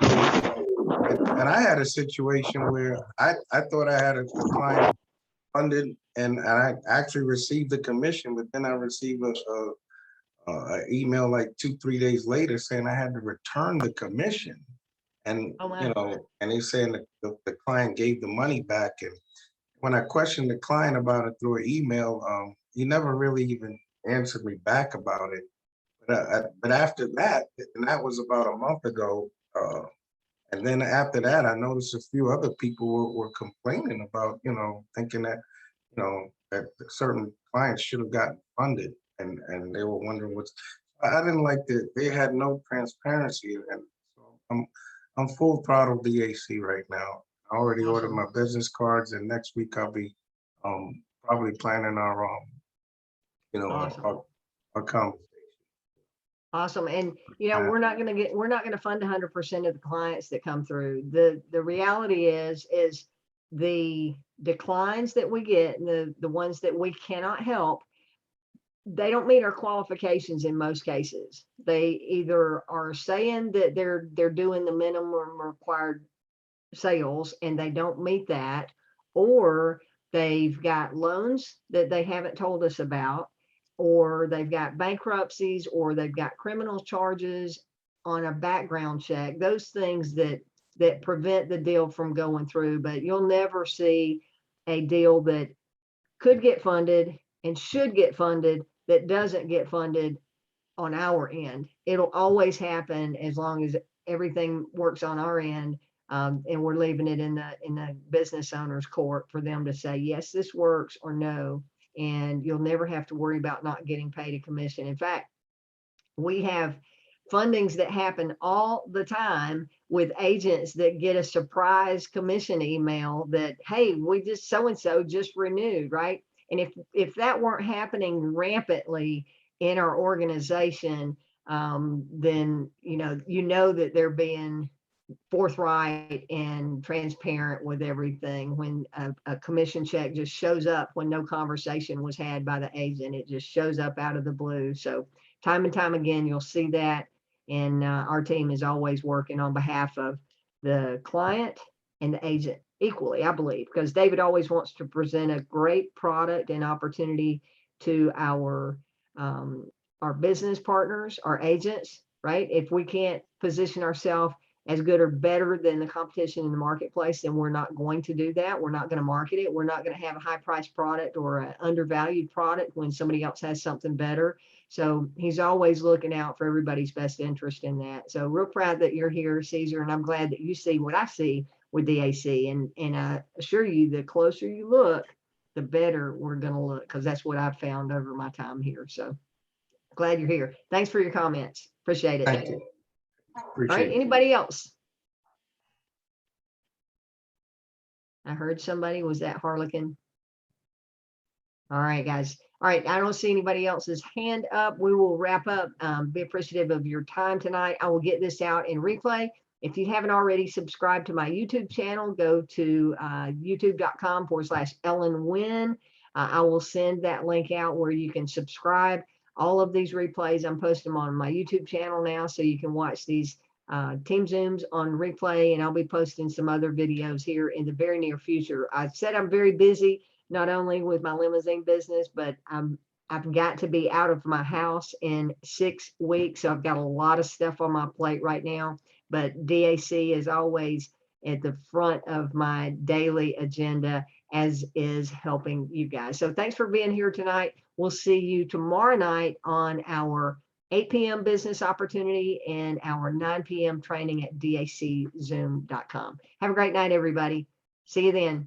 And I had a situation where I thought I had a client funded, and I actually received the commission, but then I received a email like 2-3 days later saying I had to return the commission. And Oh, wow. you know, and they saying that the client gave the money back. And when I questioned the client about it through an email, he never really even answered me back about it. But after that, and that was about a month ago, and then after that, I noticed a few other people were complaining about, you know, thinking that, you know, that certain clients should have gotten funded, and they were wondering what's. I didn't like that they had no transparency, and so I'm full throttle DAC right now. I already ordered my business cards, and next week I'll be probably planning our you know, our conversation. Awesome. And, you know, we're not going to fund 100% of the clients that come through. The reality is the declines that we get, and the ones that we cannot help, they don't meet our qualifications in most cases. They either are saying that they're doing the minimum required sales and they don't meet that, or they've got loans that they haven't told us about, or they've got bankruptcies, or they've got criminal charges on a background check, those things that prevent the deal from going through. But you'll never see a deal that could get funded and should get funded that doesn't get funded on our end. It'll always happen as long as everything works on our end, and we're leaving it in the business owner's court for them to say, yes, this works, or no. And you'll never have to worry about not getting paid a commission. In fact, we have fundings that happen all the time with agents that get a surprise commission email that, hey, we just so-and-so just renewed, right? And if that weren't happening rampantly in our organization, then you know that they're being forthright and transparent with everything. When a commission check just shows up when no conversation was had by the agent, it just shows up out of the blue. So time and time again, you'll see that. And our team is always working on behalf of the client and the agent equally, I believe, because David always wants to present a great product and opportunity to our business partners, our agents, right? If we can't position ourselves as good or better than the competition in the marketplace, then we're not going to do that. We're not going to market it. We're not going to have a high priced product or an undervalued product when somebody else has something better. So he's always looking out for everybody's best interest in that. So real proud that you're here, Caesar, and I'm glad that you see what I see with DAC. And I assure you, the closer you look, the better we're going to look, because that's what I've found over my time here. So glad you're here. Thanks for your comments. Appreciate it. Thank you. All Appreciate right, it. anybody else? I heard somebody, was that Harlequin? All right, guys. All right, I don't see anybody else's hand up. We will wrap up. Be appreciative of your time tonight. I will get this out in replay. If you haven't already subscribed to my YouTube channel, go to youtube.com/Ellen Winn. I will send that link out where you can subscribe. All of these replays, I'm posting them on my YouTube channel now, so you can watch these Team Zooms on replay, and I'll be posting some other videos here in the very near future. I said I'm very busy, not only with my limousine business, but I've got to be out of my house in 6 weeks. So I've got a lot of stuff on my plate right now, but DAC is always at the front of my daily agenda, as is helping you guys. So thanks for being here tonight. We'll see you tomorrow night on our 8 p.m. business opportunity and our 9 p.m. training at daczoom.com. Have a great night, everybody. See you then.